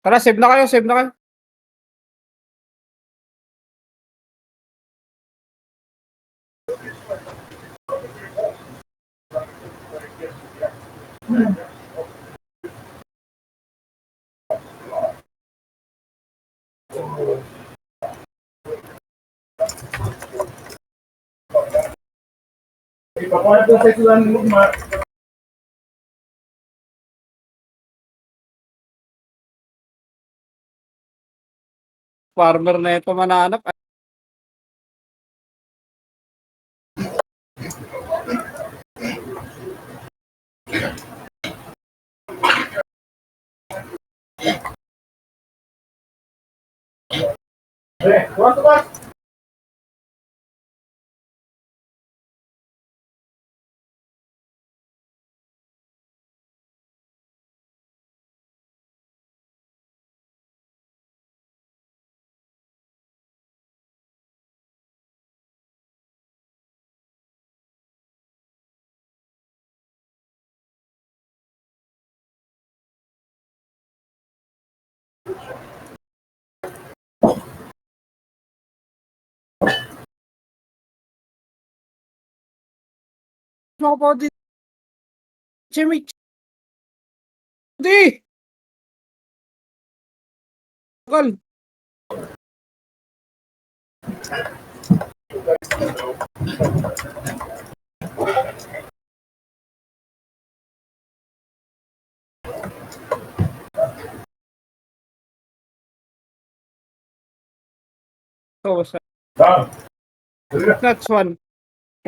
Tara, save na kayo, save na kayo. Ipakuha doon sa isulan mo, Farmer na ito mananap. Tuwas. Ako po di. Jimmy. Di. Kal. So, Down. that's one.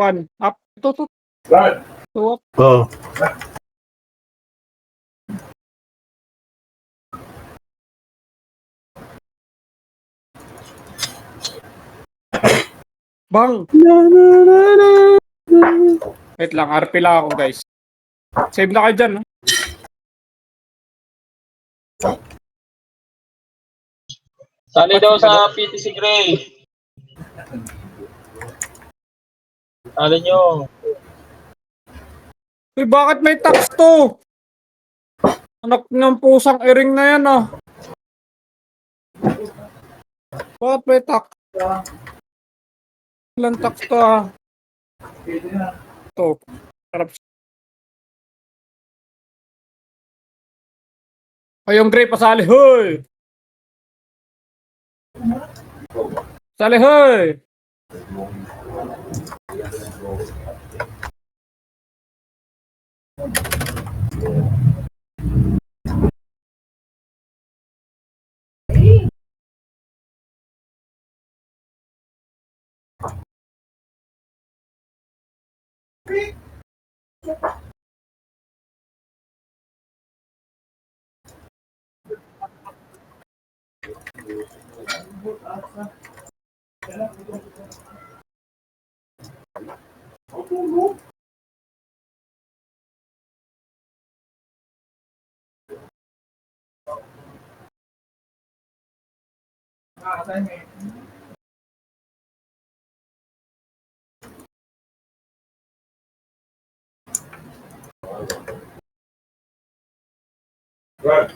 One. Up. Two. Right. Two up. Oh, Bang. Wait lang, RP lang ako guys. Save na kayo dyan. No? Sali daw sa PTC Gray. Sali nyo. Uy, bakit may tax to? Anak ng pusang iring na yan ah. Bakit may tax? Ilan tax to ah? Ito. Sarap. O yung Gray pasali. Hoy! Sali hoy! Right.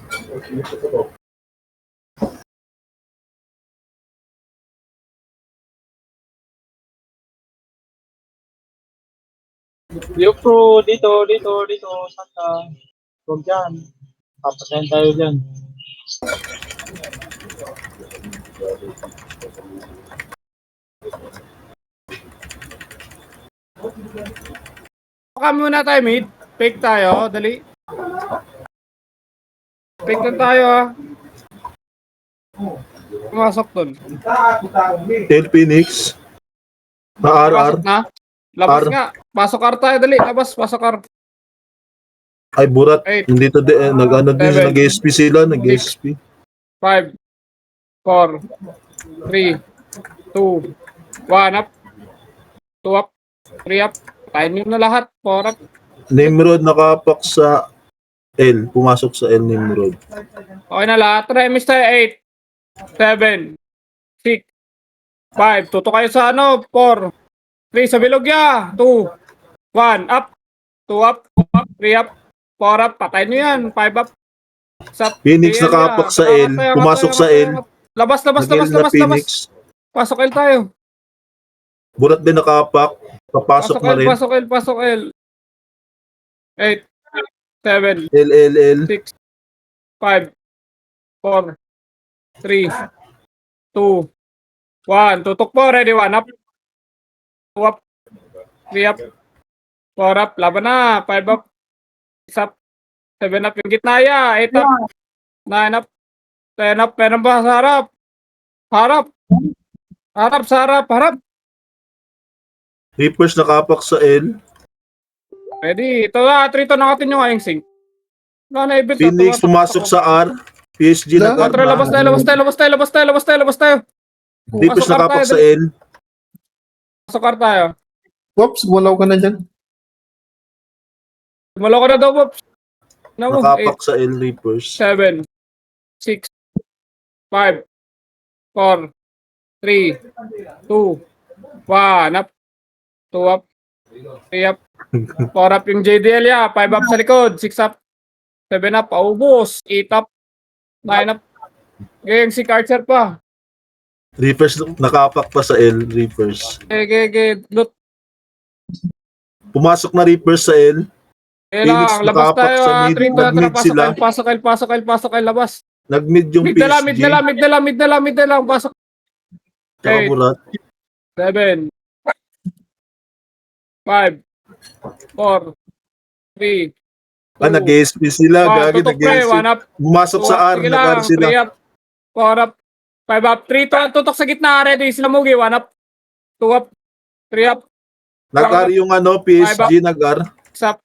View pro, dito. Saan ka? Huwag dyan. Papasayan tayo dyan. Baka muna tayo mid. Fake tayo. Dali. Fake lang tayo ah. Pumasok dun. Tail Phoenix. RR. Pasok na. Labas R. nga. Pasok R tayo. Dali. Labas. Pasok R. Ay, burat. Eight. Hindi to nag-ano din, Seven. nag-SP sila, nag-SP. 5, 4, 3, 2, 1 up. 2 up. 3 up. Tayo nyo na lahat. 4 up. Nimrod nakapak sa L. Pumasok sa L Nimrod. Okay na lahat. Remis tayo. 8, 7, 6, 5. Tuto kayo sa ano. 4, 3 sa bilogya. 2, 1 up. 2 up. 2 up. 3 up. 4 up. Patay nyo yan. 5 up. Sa Phoenix nakapak sa L, pumasok sa L. Labas. Nag-L na Phoenix. Pasok L tayo. Burat din nakapak. Papasok na rin. Pasok L. 8, 7, L. 6, 5, 4, 3, 2, 1. Tutok po. Ready, 1 up. 2 up. 3 up. 4 up. Laban na. 5 up. 6 up. 7 up yung gitna ya. 8 up. 9 up. 10 up. Meron ba sa harap? Harap. Reapers nakapak sa L. Ready. Ito na. 3 to nakatin yung ayong sync. Wala na ibig. Phoenix pumasok sa R. PSG na Contra, labas tayo. Reapers Pasok nakapak tayo, sa L. Pasok tayo. Whoops, gumalaw ka na dyan. Malo ka na daw, Pops. Ano mo? 8, Nakapak sa L Reapers. 7, 6, 5, 4, 3, 2, 1 up. 2 up. 3 up. 4 up yung JDL ya. 5 up sa likod. 6 up. 7 up. Paubos. 8 up. 9 up. Gayang si Archer pa. Reapers nakapak pa sa L Reapers. Loot. Pumasok na Reapers sa L. Phoenix Kailangan. Labas nakapak tayo. sa mid. Nag-mid sila. Pasok L. Labas. Nag-mid yung Mid na lang. PSG. Pasok. Tsaka Burat. 7, 5, 4, 3, 2, Nag-SP sila. Gagi tutok pre, nag-SP. 1 up. Pumasok sa R. Sige Nag-R lang, sila. 3 up, 4 up, 5 up, 3 tutok sa gitna, ready, sila Mugi, 1 up, 2 up, 3 up, Nag-R yung PSG. Nag-R. 6 up,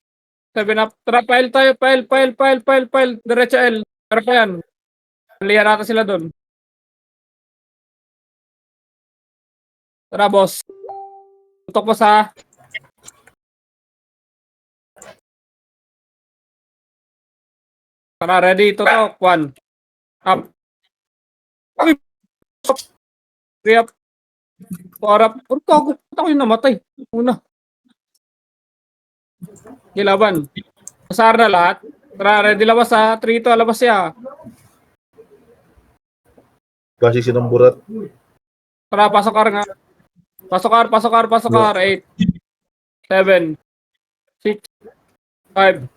7 up, tara, pile tayo, pile, diretso L, tara pa yan, liyan natin sila dun. Tara, boss. Tutok mo sa... Tara, ready, tutok, 1 up. Uy! 3 up. 4 up. Ano tago? Ba't ako yung namatay? Una. Gilaban. Pasar na lahat. Tara, ready labas ha. 3 to, labas siya. Kasi sinang Burat. Tara, pasok R nga. Pasok R. 8, 7, 6, 5,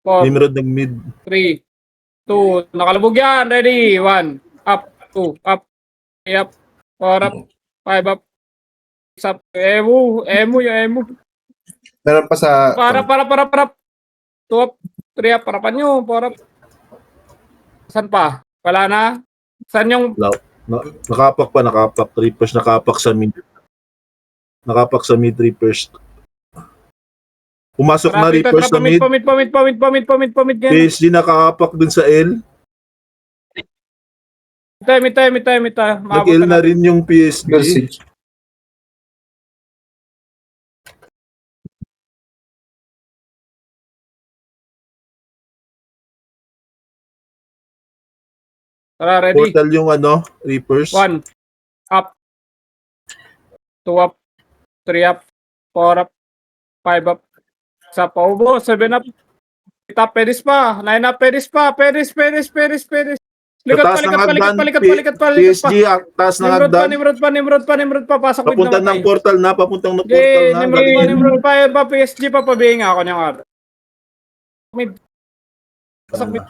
4, Nimrod nag-mid. 3, 2, nakalubog yan. Ready? 1, up, 2, up, 3 up, 4 up, 5 up, 6 up. Emu. Meron pa sa... Para. 2 up, 3 up, parapan nyo, 4 up. Saan pa? Wala na? Saan yung... Nakapak. Reapers nakapak sa mid. Reapers. Pumasok na Reapers sa mid. Pamit. PSG nakapak dun sa L. Mid tayo. Nag-L na rin yung PSG. Message. Tara, ready? Portal yung Reapers. 1 up, 2 up, 3 up, 4 up, 5 up, sa paubo, 7 up, 8 up, pedis pa, 9 up, pedis. Likat pa. PSG, taas ng hagdan. Nimrod pa, pasok with Papunta ng portal na. Papuntang ng portal Okay, na. Nimrod pa, PSG pa, pabihin nga ako niyang art. Mid. Pasok mid.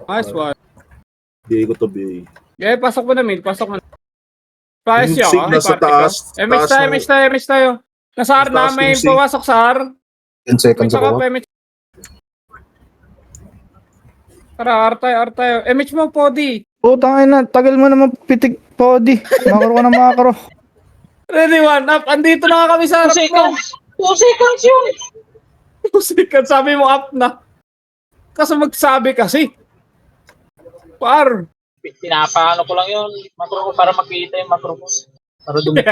Nice one. Di ko to be. Okay, pasok mo na mid, Price Yung yun, sig nasa taas. MH tayo. Nasa R na, Taas may yung sig. pumasok sa R. 10 seconds Tsaka ako. pa, MH. Tara, R tayo. MH mo, Podi. Putang ina, tagal mo naman pitik podi. Makaro ka na makaro. Ready, 1 up. Andito na kami sa 2 harap mo. seconds! 2 seconds yun! 2 seconds, sabi mo up na. Kasi magsabi kasi. Par. Pinapaano ko lang yun, macro ko para makita yung macro ko. Para dumikit.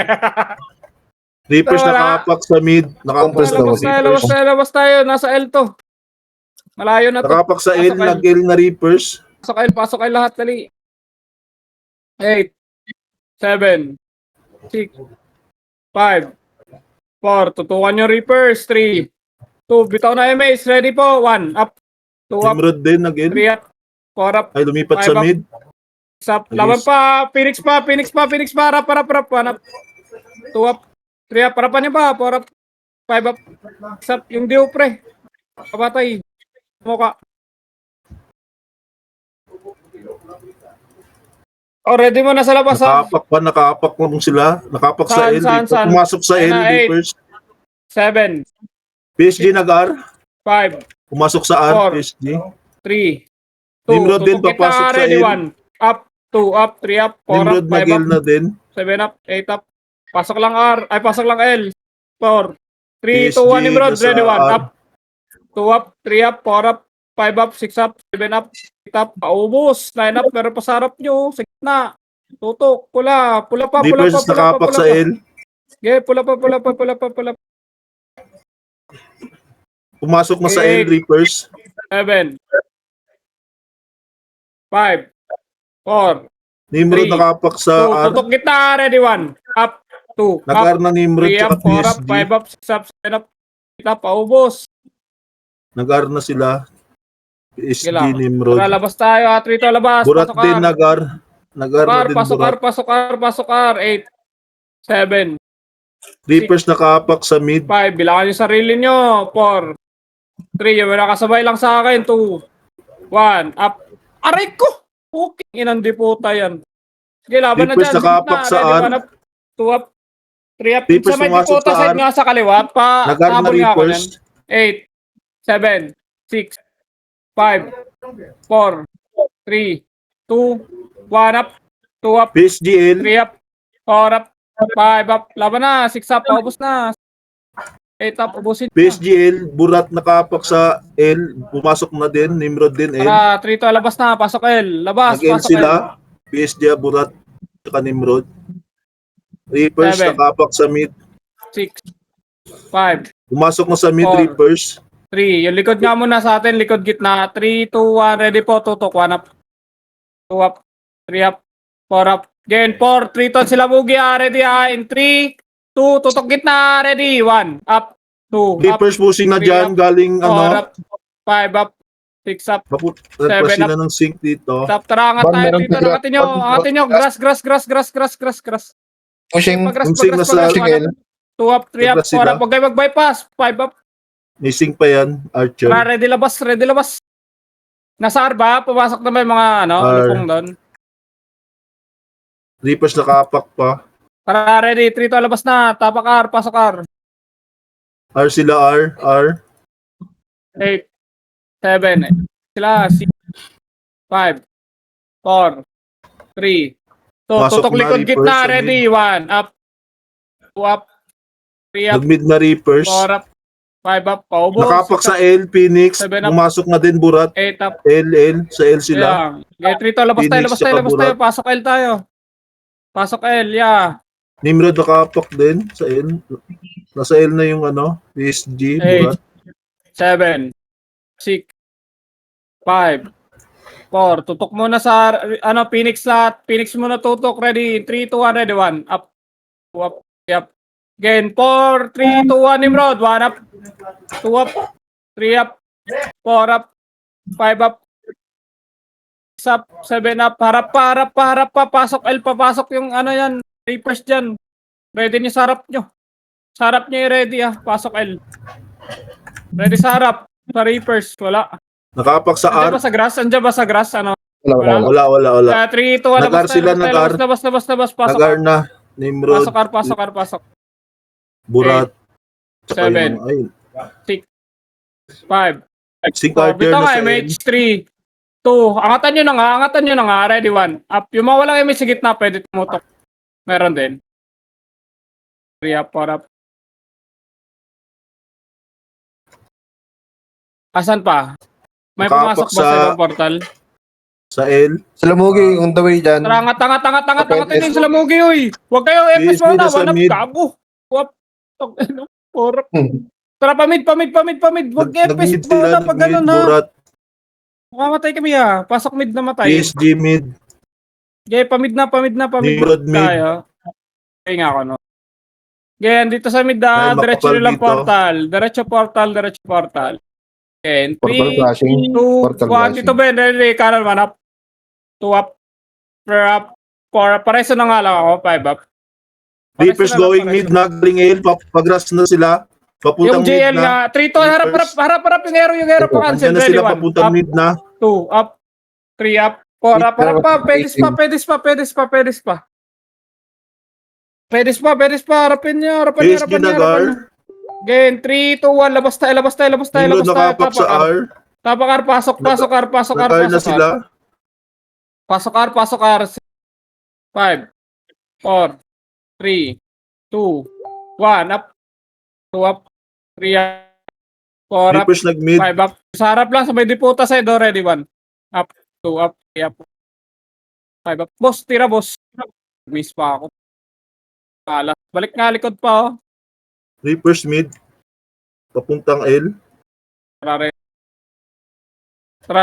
Reapers Wala. nakapak sa mid. Compress Nakapak daw. Labas tayo. Nasa L to. Malayo na to. Nakapak sa L. Nag-L na Reapers. Pasok kayo lahat, dali. 8, 7, 6, 5, 4. Tutukan yung Reapers. 3, 2. Bitaw na MH. Ready po. 1. Up. 2 up, Nimrod din, nag-L. 3 up, 4 up, Ay, lumipat 5 sa up. mid. 6 up. Laban pa, Phoenix pa, Phoenix pa, Phoenix pa, harap, 1 up, 2 up, 3 up, harapan niya pa, 4 up, 5 up, 6 up, yung Dio pre. Kabatay. Mukha. Oh, ready mo na sa labas ha? Nakapak lang sila. Nakapak sa L. Saan? Pumasok sa Ayan L, na, 8. Reapers. 7, PSG nag-R. 5, Pumasok sa R, 4. PSG. 3, 2, Nimrod din papasok sa ready, L. 1, up, 2 up, 3 up, 4 up, Nimrod 5 up, nag-L na din. 7 up, 8 up. Pasok lang R, ay pasok lang L. 4, 3, 2, PSG 1, Nimrod, nasa ready, 1, R. up, 2 up, 3 up, 4 up, 5 up, 6 up, 7 up, 8 up, paubos, 9 up, meron pa sa harap nyo, sa gitna. Tutok, pula pa. Reapers nakapak sa L. Okay, pula pa. Pumasok na sa L, 8. Reapers. 7, 5, 4, Nimrod 3, nakapak sa 2, R. tutok kita, ready, 1, up, 2, up, Nag-R na Nimrod 3 tsaka up, 4 up, PSG. 5 up, 6 up, 7 up, 8 up, paubos. Nag-R na sila. PSG, Kailangan. Nimrod. Tara, labas tayo, Trito, labas, Burat pasok din R. nag-R. Nag-R na din Burat. Pasok R, 8, 7, Reapers nakapak sa mid. 5, bilangan yung sarili nyo, 4, 3, yung nakasabay lang sa akin, 2, 1, up. Aray ko! Okay, inandi po yan. Sige, laban na Reapers dyan. nakapak sa R. 2 up, 3 up. Reapers Sa may pumasok Dipota sa side R. nga sa kaliwa, Nag-R na habol nga ako Reapers. yan. 8, 7, 6, 5, 4, 3, 2, 1 up, 2 up, PSG L. 3 up, 4 up, 5 up, laban na, 6 up, paubos na. 8 up, ubusin na. PSG L. Burat nakapak sa L. Pumasok na din. Nimrod din L. Tara, Trito, labas na, pasok L, labas, Nag-L pasok L. sila. PSG Burat tsaka Nimrod. Reapers 7. nakapak sa mid. 6, 5, Pumasok na sa mid, 4. Reapers. 3, yung likod nga muna sa atin, likod gitna, 3, 2, 1, ready po, tutok, 1 up, 2 up, 3 up, 4 up, again, 4, 3 ton sila Mugi, ready, in 3, 2, tutok gitna, ready, 1, up, 2, up, Reapers pushing na 3 dyan. up, Galing 4 ano. up, 5 up, 6 up, Reapers 7 sila up. ng sync dito. Tap, tara, angat Ban, tayo meron dito, tigre- angatin nyo, grass. Pushing. Pushing na sa 1 up, 2 up, 3 up, Grass 4 sila. up, huwag kayo mag-bypass, 5 up, May sync pa yan. Archer. tara, ready labas. Nasa R ba? Pumasok na ba yung mga R. lupong doon? Reapers nakapak pa. Tara, ready. 3 to, labas na. Tapak R, pasok R. R sila R. 8, 7, sila, 6, 5, 4, 3, 2, Pasok tutok na, likod Reapers, gitna, sa ready. 1, up, 2 up, 3 up, Nag-mid na Reapers. 4 up, 5 up, paubos. Nakapak sa L, Phoenix. 7 up. Pumasok na din Burat. 8 up. L. Sa L sila. Yeah. 3 to, labas Phoenix tayo. tsaka Burat. Pasok L tayo. Pasok L, yeah. Nimrod nakapak din sa L. Nasa L na yung ano, PSG, 8, Burat. 7, 6, 5, 4. Tutok muna sa Phoenix slot. Phoenix muna tutok. Ready. 3, 2, 1. Ready. 1. Up. 2 up. Yep. Again. 4, 3, 2, 1. Nimrod. 1 up. 2 up. 3 up. 4 up. 5 up. 6 up. 7 up. Harap pa. Pasok L. Papasok yung yan. Reapers dyan. Ready niyo sa harap nyo. Sa harap nyo ready Pasok L. Ready sa harap. Sa Reapers. Wala. Nakapak sa Andiyan R. ba sa grass? Wala. 3, 2, 1, Nag-R sila, nag-R. labas, pasok. Nag-R na. Nimrod. Pasok. Burat. Tsaka 7, yung, ayun. 5, Sync 4, Archer bitaw na nga, sa L. MH, 3, 2, angatan nyo na nga, ready, 1, up, yung mga walang MH sa gitna, pwede tumutok, meron din, 3 up, 4 up, asan pa? May Nakapak pumasok ba sa sa- ibang portal? Sa L. Sila Mugi, on the way dyan. Tara, angat din sila Mugi, uy. Huwag kayo, FS PSP mo na na, sa wanap, mid. gago. Wap. Porap. Hmm. Tara, pamid. Huwag FS Nag-mid mo sila. na pag Nag-mid ganun ha. Burat. Mamamatay kami Pasok mid na matay. PSG mid. Okay, pamid na. Nimrod mid. Tayo. Okay nga ako, no? Okay, dito sa mid May diretso makapal nilang dito. portal. Diretso portal. And Portal 3, flashing. 2, Portal 1. Dito flashing. Ben, ready, kanan man up. 2 up. 4 up. 4 up. Pareso na nga lang ako. 5 up. Reapers going mid na, galing ale, pagras na sila. Papuntang Yung mid JL na. nga. 3 to, harap yung hero pa cancel. Nandiyan na Ready, sila 1. papuntang Up, mid na. 2, up. 3 up. 4 up. Harap pa. Pedes pa. Harapin nyo. PSG Nagar. Again, 3, 2, 1. Labas tayo. Inlo nakapak sa R. Tapakar. Pasok. Nagar na sila. Pasok. 5, 4, 3, 2, 1. Up. 2 up. 3 up. 4 up. Reapers nag-mid. 5 up. Sa harap lang sa may diputa side already. 1 up. 2 up. 3 up. 5 up. Boss, tira boss. Miss pa ako. Balik nga likod pa oh. Reapers mid. Papuntang L. Tara,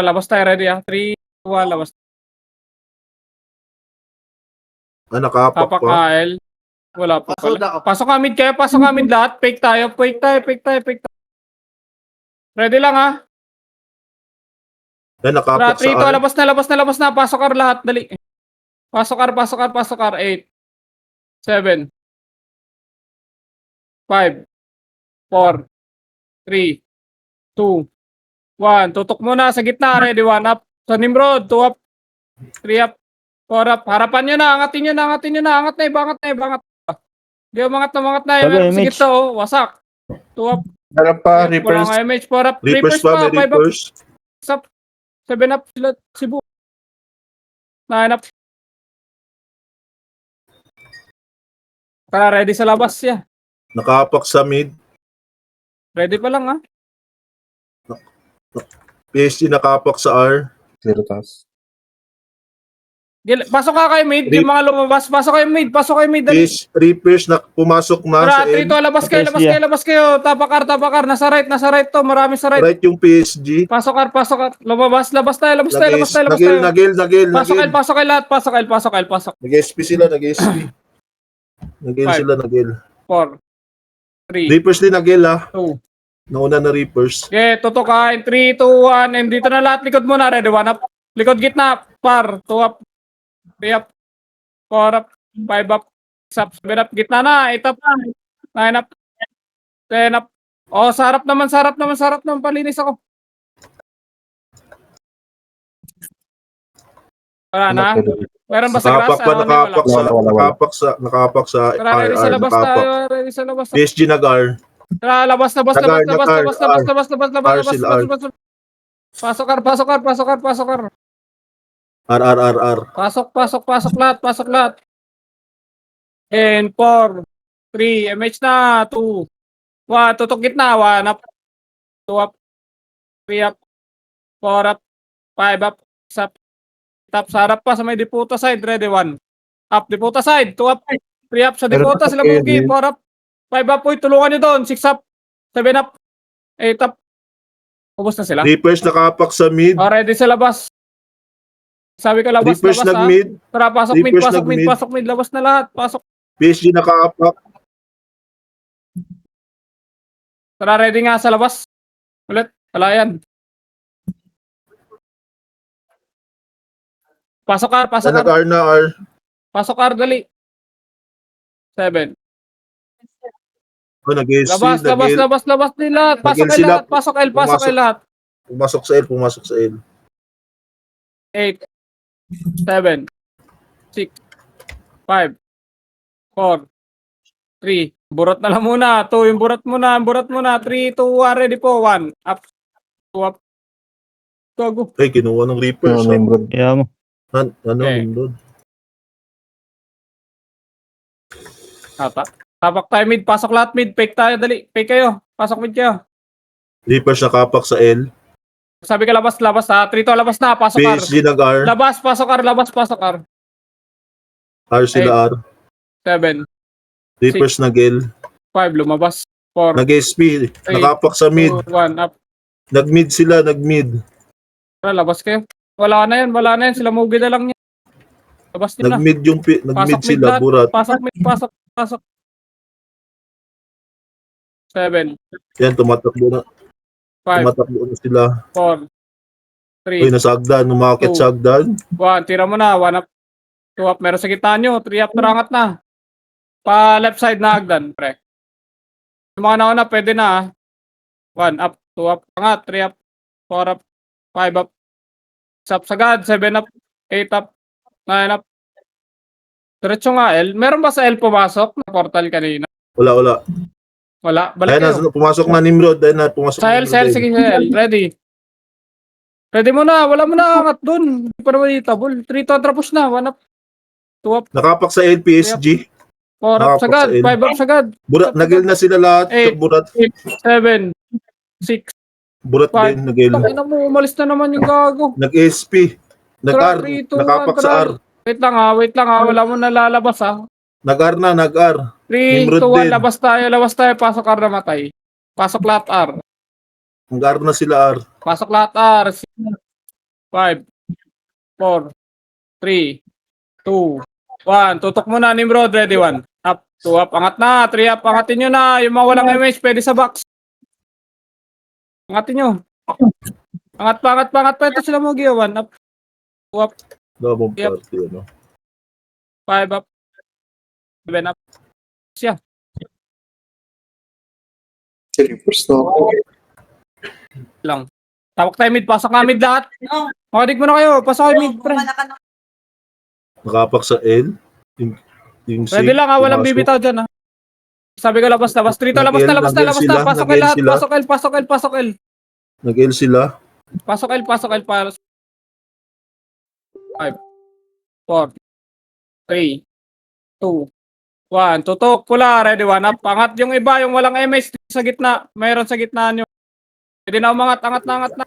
labas tayo ready ah. 3, 2, 1, labas. Nakapak Tapak pa. Kael. Wala pa pala. Pasok ka mid kayo, lahat. Fake tayo. Ready lang ah. Nakapak Tara, 3, 2, sa R. labas na. Pasok ka lahat, dali. Pasok ka. 8, 7, 5, 4, 3, 2, 1. Tutok muna sa gitna. Ready, 1 up. Sa Nimrod, 2 up. 3 up. 4 up. Harapan nyo na. Angatin nyo na. Angat na. Bangat. Di umangat na. Sabi, Meron sa Mitch. gitna, oh. Wasak. 2 up. Harap pa, Reapers. Wala nga MH. 4 up. Reapers pa, may 5 up. Reapers. 6 up. 7 up. Sila, Cebu. 9 up. Tara, ready sa labas siya. Nakapak sa mid. Ready pa lang, ha? PSG nakapak sa R. Zero task. Pasok ka kay mid. Yung mga lumabas. Pasok kayo mid. Dali. Reapers na pumasok na sa Tara, L. 3 to. Labas kayo. Tapakar. Nasa right to. Marami sa right. Right yung PSG. Pasok ka. Lumabas. Labas tayo. Nagil. Pasok kayo lahat. Nag-SP sila, nag-SP. Five. Nagil. 4, 3, Reapers din nagil ah. 2. Nauna na Reapers. Okay, tutok ka. 3, 2, 1. And dito na lahat. Likod muna. Ready, 1 up. Likod gitna. Par. 2 up. 3 up. 4 up. 5 up. 6 up. 7 up. Gitna na. 8 up. 9 up. 10 up. Oh, sarap naman. Palinis ako. Wala na. Meron ba sa grass? Nakapak sa Tara, ready sa RR. labas Nakapak. tayo. Ready sa labas. PSG nag-R. Tara, labas. Nagar. Pasok kar. RR. Pasok lahat. And 4, 3, MH na, 2, 1, tutok gitna, 1 up, 2 up, 3 up, 4 up, 5 up, 6 up, top sa harap pa sa may diputa side, ready, 1 up, diputa side, 2 up, 3 up sa diputa, sila bugi, 4 up, 5 up, uy, tulungan nyo doon, 6 up, 7 up, 8 up, ubos na sila. Reapers nakapak sa mid. Oh, ready sa labas. Sabi ko labas Reapers ha. nag-mid. Tara, pasok mid, labas na lahat, pasok. PSG nakapak. Tara, ready nga sa labas. Ulit, wala yan. Pasok R. Nag-R na R. Pasok R, dali. 7. Oh, nag-AC. Labas din lahat. Pasok Nag-L sila. Pasok kayo lahat. Pumasok sa L. 8, 7, 6, 5, 4, 3. Burot na lang muna. 2, yung burot muna. 3, 2, 1, ready po. 1, up, 2, up. Go. Ay, kinuha ng Reapers. Nimrod. Kaya mo. Okay. Nimrod? Tapak tayo mid. Pasok lahat mid. Fake tayo. Dali. Fake kayo. Pasok mid kayo. Reapers nakapak sa L. Sabi ka labas ha. 3 to labas na. Pasok R. PSG nag-R. Labas. Pasok R. R sila R. 7, Reapers nag-L. 5. Lumabas. 4, Nag-SP. Nakapak sa mid. 2, 1, up. Nag-mid sila. Tara, labas kayo. Wala na yan. Sila mugi na lang yan. Labas nila. Nag-mid Pasok mid sila. lahat. Burat. Pasok mid. 7. Yan, tumatakbo na. 5, Tumatakbo na sila. 4, Uy, 3, nasa hagdan. Umakit Two. sa hagdan. 1. Tira mo na. 1 up. 2 up. Meron sa gitna nyo. 3 up. Tarangat na. Pa left side na hagdan, pre. Yung mga nauna, pwede na. 1 up. 2 up. Angat. 3 up. 4 up. 5 up. 6 up sagad. 7 up. 8 up. 9 up. Diretso nga L. Meron ba sa L pumasok na portal kanina? Wala. Wala. Balik Ayun kayo. na, pumasok na Nimrod. Ayun na, pumasok Sa na L, sa L. Nimrod. Sige, sa L. Ready. Ready mo na. Wala mo na angat dun. Hindi pa naman itabol. 3 to push na. 1 up. 2 up. Nakapak sa LPSG. 4 up Nakapak sagad. sa L. 5 up sagad. Nagil na sila lahat. Eight. Burat. 7. 6. Burat Five. din. Nagil. Ina mo. Umalis na naman yung gago. Nag-SP. Nag-R. Three, two, Nakapak one, sa R. Wait lang ha. Wala mo nalalabas ha. Nag-R na. Nag-R. 3, Nimrod 2, 1. din. Labas tayo. Pasok R na matay. Pasok lahat R. Nag-R na sila R. Pasok lahat R. 5, 4, 3, 2, 1. Tutok mo na, Nimrod. Ready, 1. Up, 2 up. Angat na. 3 up. Angatin nyo na. Yung mga walang MH, pwede sa box. Angatin nyo. Angat pa. Ito sila mo, Gio. 1 up. 2 up. Double Yep. party. Ano? 5 up. 7 up. Siya. First na ako. Lang. Tawag tayo mid. Pasok na mid lahat. Makadig mo na kayo. Pasok kayo mid, pre. Nakapak sa L. Yung Pwede safe, lang ha. Walang pumasok. bibitaw dyan ha. Sabi ko labas. Trito, labas na. Nag-L sila, Pasok nag-L L lahat. sila. Pasok L. Nag-L sila. Pasok L. 5, 4, 3, 2, 1. Tutok. Pula. Ready, 1 up. Angat yung iba. Yung walang MS sa gitna. Mayroon sa gitna nyo. Pwede na umangat. Angat na.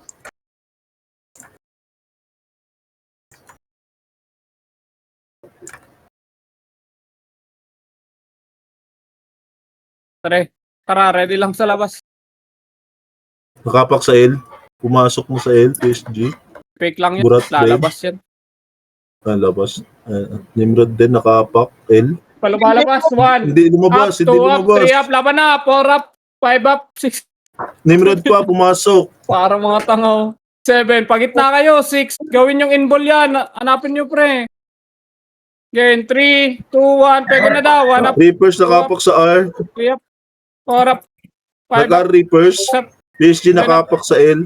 Tara, ready lang sa labas. Nakapak sa L. Pumasok mo sa L. PSG. Fake lang yun. Burat Lalabas yan. Labas. Nimrod din. Nakapak. L. Palumalabas. 1. Hindi lumabas. Up, Hindi 2 up, 3 lumabas. up, laban na, 4 up, 5 up, 6. Nimrod pa. Pumasok. Parang mga tangaw. 7, pagitna kayo, 6. Gawin yung inball yan. Hanapin nyo, pre. Again, 3, 2, 1. Pwede na daw. 1 up, Reapers nakapak sa R. 3 up, 4 up, 5 up. Nag-R Reapers. Up. PSG nakapak sa L.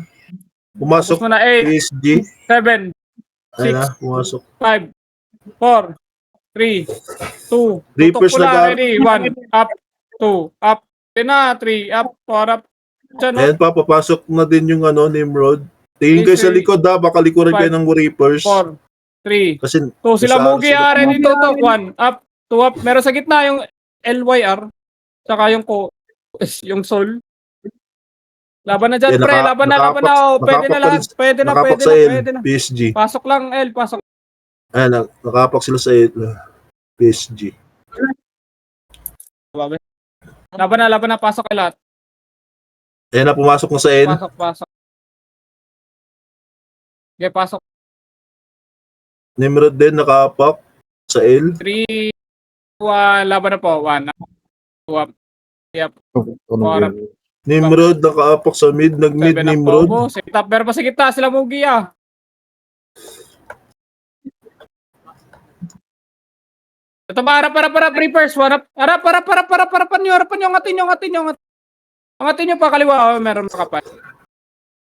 Pumasok. Tapos mo na 8, PSG. 7, Ayun na. Pumasok. 5, 4, 3, 2. Reapers Tutok pula, nag-R. ready. 1, up, 2, up. Pwede na, 3, up, 4 up. Diyan, no? Ayan pa. Papasok na din yung Nimrod. Tingin kayo sa likod ha. Baka likuran kayo ng Reapers. 4, 3, Kasi 2, sila nasa- Mugi ready tutok. 1 up, 2 up. Meron sa gitna yung LYR. Tsaka yung yung Soul. Laban na dyan, Eh, pre. Laban na. Oh, pwede na lahat. Pwede na. nakapak sa L. Pwede na. PSG. Pasok lang, L. Pasok. Ayan. Nakapak sila sa L. PSG. Laban na. Pasok kay lahat. Ayan na. Pumasok na sa L. Pasok. Okay, pasok. Nimrod din nakapak sa L. 3, 1. Laban na po. 1 up, 2 up, 3 up, Para- Nimrod nakaapak sa mid. Nag-mid 7 up. Nimrod. Bobo. Sa top. Meron pa sa gitna. Sila Mugi Ito ba, harap, Reapers, harap, harapan nyo, angatin nyo pa, kaliwa, meron makapat.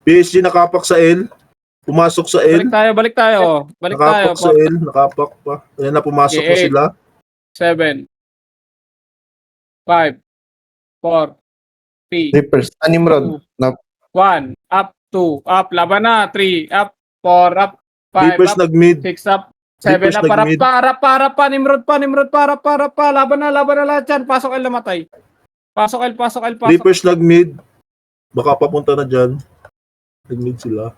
PSG nakapak sa L. Pumasok sa L. Balik tayo, Nakapak sa L. Nakapak pa. Ayan na. Pumasok na Okay, sila. 7, 5, 4, 3, Reapers. Nimrod. 1, up, 2, up, laban na, 3, up, 4, up, 5, Reapers up, nag-mid. 6, up, 7 Reapers na, nag-mid. para pa, Nimrod pa, laban na lahat dyan, pasok L namatay. Pasok L. Reapers nag-mid. Baka papunta na dyan. Nag-mid sila.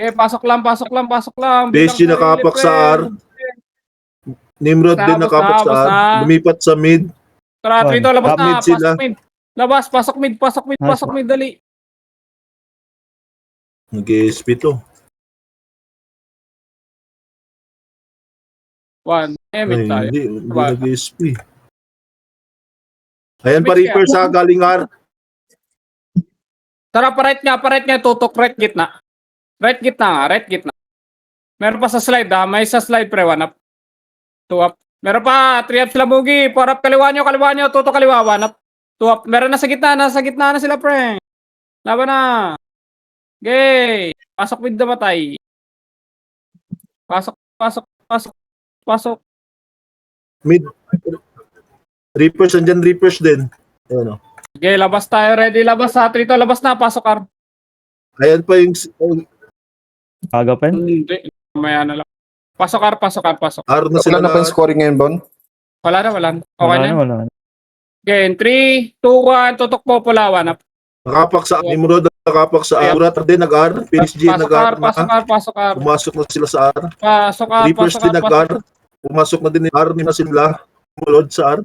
Okay, pasok lang. PSG Bilang nakapak sarili, sa R. Nimrod din Tapos nakapak sa na. R. Lumipat sa mid. Tara, Trito, labas na. Mid sila. Pasok mid. Labas, pasok mid, dali. Nag-ESP to. 1, Ay, mid tayo. hindi Diba? nag-ESP. Ayan pa Reapers ha, galing R. Tara, pa-right nga, tutok, right gitna. Right gitna nga, right gitna. Meron pa sa slide ha, may sa slide pre, 1 up. 2 up. Meron pa, 3 up sila Mugi, 4 up, kaliwa nyo, tutok kaliwa, 1 up. 2 up, meron nasa gitna na sila pre. Laban na. Okay, pasok with the matay. Pasok. Mid. Reapers, andyan Reapers din. Ayan o. Okay, labas tayo, ready, labas ha, Trito, labas na, pasok R. Ayan pa yung Aga pa yun. Hindi, mamaya na lang. Pasok R. R na sila Wala na pa na. yung scoring ngayon, Bon? Wala na. Okay na. Wala na. Okay, in 3, 2, 1, tutok po pula, 1 up. Nakapak sa Nimrod, nakapak sa R. Burat din nag-R. PSG nag-R na. Pasok R. Pumasok na sila sa R. Pasok R. Reapers din nag-R. Pumasok na din ni R ni na sila. Nimrod sa R.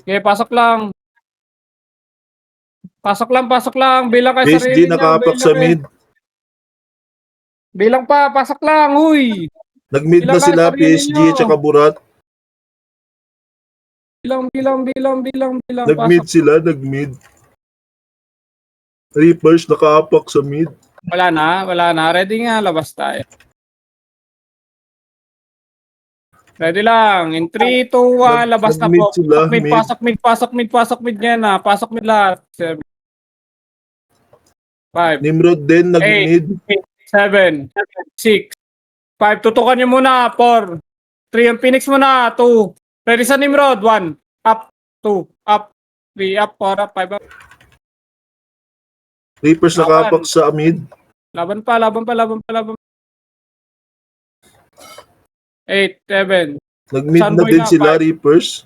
Okay, pasok lang. Bilang kayo PSG sarili niyo. nakapak sa mid. Bilang pa, pasok lang, huy. Nag-mid na Ilang sila, sarili PSG niyo? tsaka Burat. Bilang. Nag-mid Pasok. sila, nag-mid. Reapers nakaapak sa mid. Wala na. Ready nga, labas tayo. Ready lang. In 3, 2, 1, labas na Nag-mid po. sila, Pasok mid nga na. Pasok mid lahat. 5, Nimrod din, nag-mid. 7, 6, 5, tutukan nyo muna, 4, 3, yung Phoenix muna, 2, ready sa Nimrod, 1, up, 2, up, 3, up, 4, up, 5, up. Reapers nakaapak sa mid. Laban pa. 8, 7, Nag-mid na Sunboy din na, sila, 5. Reapers.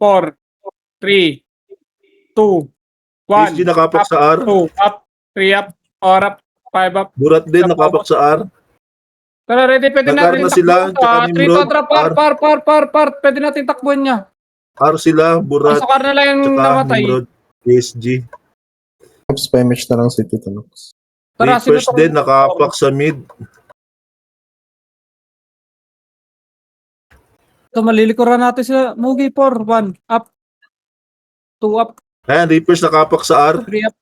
4, 3, 2, 1, PSG nakapak sa R. 2, up, 3, up, 4, up, 5, up. Burat din nakapak sa R. Tara, ready, pwede Nag-R natin na sila, tsaka 3, Nimrod, 2, par, pwede natin takbuhan niya. R sila, Burat, Pasok na lang yung tsaka namatay. Nimrod. PSG. Oops, pa-image na lang si Tito Lux. Tara, Reapers sino to? din nakaapak sa mid. So, malilikuran natin sila. Mugi 4, 1, up, 2, up, Ayan, Reapers nakaapak sa R. 3, up.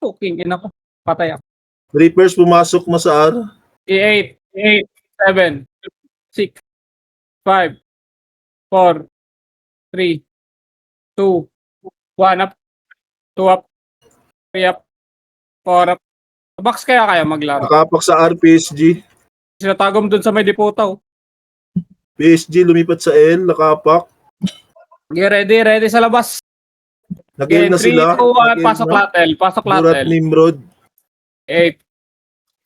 Fucking ina ko. Patay ako. Reapers pumasok na sa R. 8, 7, 6, 5, 4, 3, 2, 1, up, 2, up, 3, up, 4, up. Box kaya maglaro. Nakaapak sa R, PSG. Sila tagom dun sa may depota. PSG lumipat sa L, nakaapak. Okay, ready sa labas. Nag-L na 3, sila. 2, 1, Nag-L pasok na. latel. Burat, Nimrod. 8,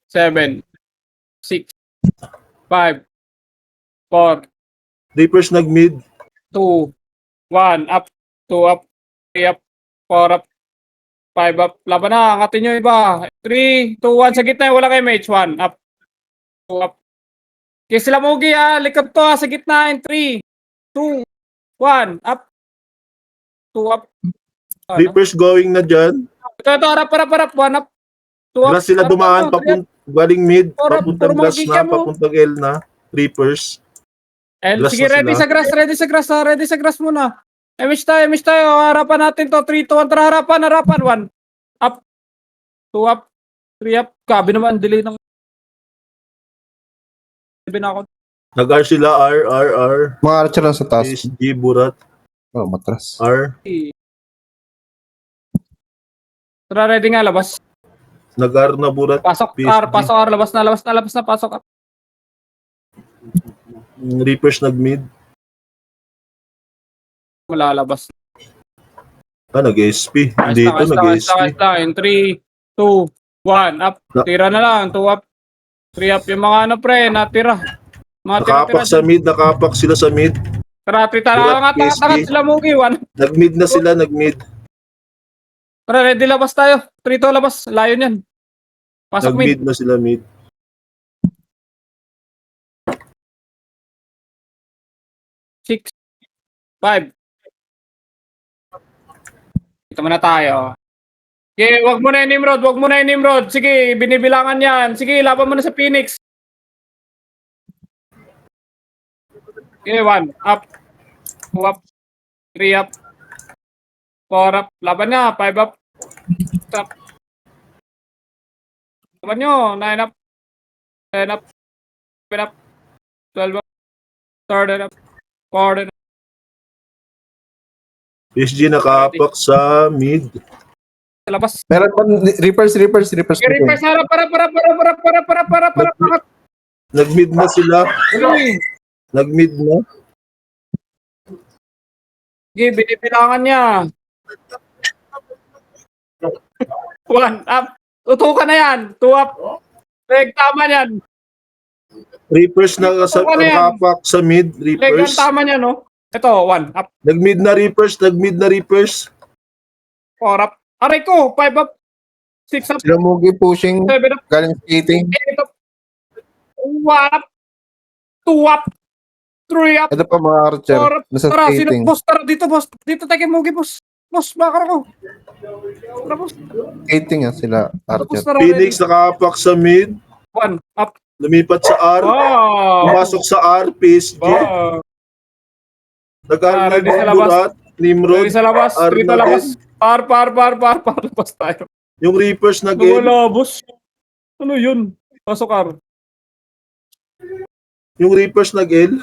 7, 6, 5, 4, Reapers nag-mid. 2, 1, up, 2, up, 3, up, 4, up, 5, up. Laban na, angatin nyo iba. 3, 2, 1, sa gitna, wala kayo mage. 1, up, 2, up. Okay, sila Mugi likod to sa gitna. In 3, 2, 1, up, 2, up. Reapers going na dyan. Ito, harap, 1, up, 2, up. Grass sila dumaan, galing mid, papuntang grass Puro na, Mugi ka mo. papuntang L na. Reapers. Grass Sige, na ready sila. ready sa grass muna. Miss tayo. Harapan natin to. 3, 2, 1, tara, harapan. 1, up, 2, up, 3, up. Kabi naman, delay ng... Ako. Nag-R sila, R. Mga archer lang sa taas. PSG, Burat, Oh, matras. R. Tara, ready nga, labas. Nag-R na Burat. Pasok PSG. R, labas na, pasok R. Reapers nag-mid. Malalabas. Nag-SP. Dito nag-SP. In 3, 2, 1, up. Tira na lang, 2 up. 3 up. Yung mga natira. Mga Nakapak sa mid, nakapak sila sa mid. Tara, Burat, PSG. tangat sila Mugi, 1. Nag-mid na sila, nag-mid. Tara, ready, labas tayo. 3, 2, labas. Layo niyan. Pasok mid. Nag-mid na sila, mid. 6, 5. Ito muna tayo. Okay, wag mo na yung Nimrod. Sige, binibilangan yan. Sige, laban mo na sa Phoenix. Okay, 1, up, 2 up, 3 up. 4 up. Laban na. 5 up. 6 up. Laban nyo. 9 up. 10 up. 7 up. 12 up. 13 up. 14 up. PSG nakapak sa mid. Sa labas. Meron pa, Reapers. Okay, reverse. Para. Nag-mid na sila. Nag-mid na. Sige, binibilangan niya. 1 up. Tutukan na yan. 2 up. Tama yan. Reapers na Ano yan? nakapak sa mid. Reapers. Tama niya, no? Ito, 1 up. Nag-mid na Reapers. 4 up. Aray ko, 5 up. 6 up. Sila Mugi pushing, 7 up. galing skating. 8 up. 1 up. 2 up. 3 up. Ito pa mga Archer, 4 up. nasa Tara, sino? skating. Boss, tara dito, boss. Dito tayo kay Mugi, boss. Boss, bakar ako. Tara, boss. Skating sila Boss, Archer. tara. Phoenix nakapak sa mid. 1 up. Lumipat sa R. Wow. Pumasok sa R. PSG. Wow. Nag-R Ready sa labas. Burat. Nimrod. Ready sa labas. R Dito na labas. din. Par. Labas tayo. Yung Reapers nag-L. Wala, boss. Ano yun? Pasok, Ar. Yung Reapers nag-L.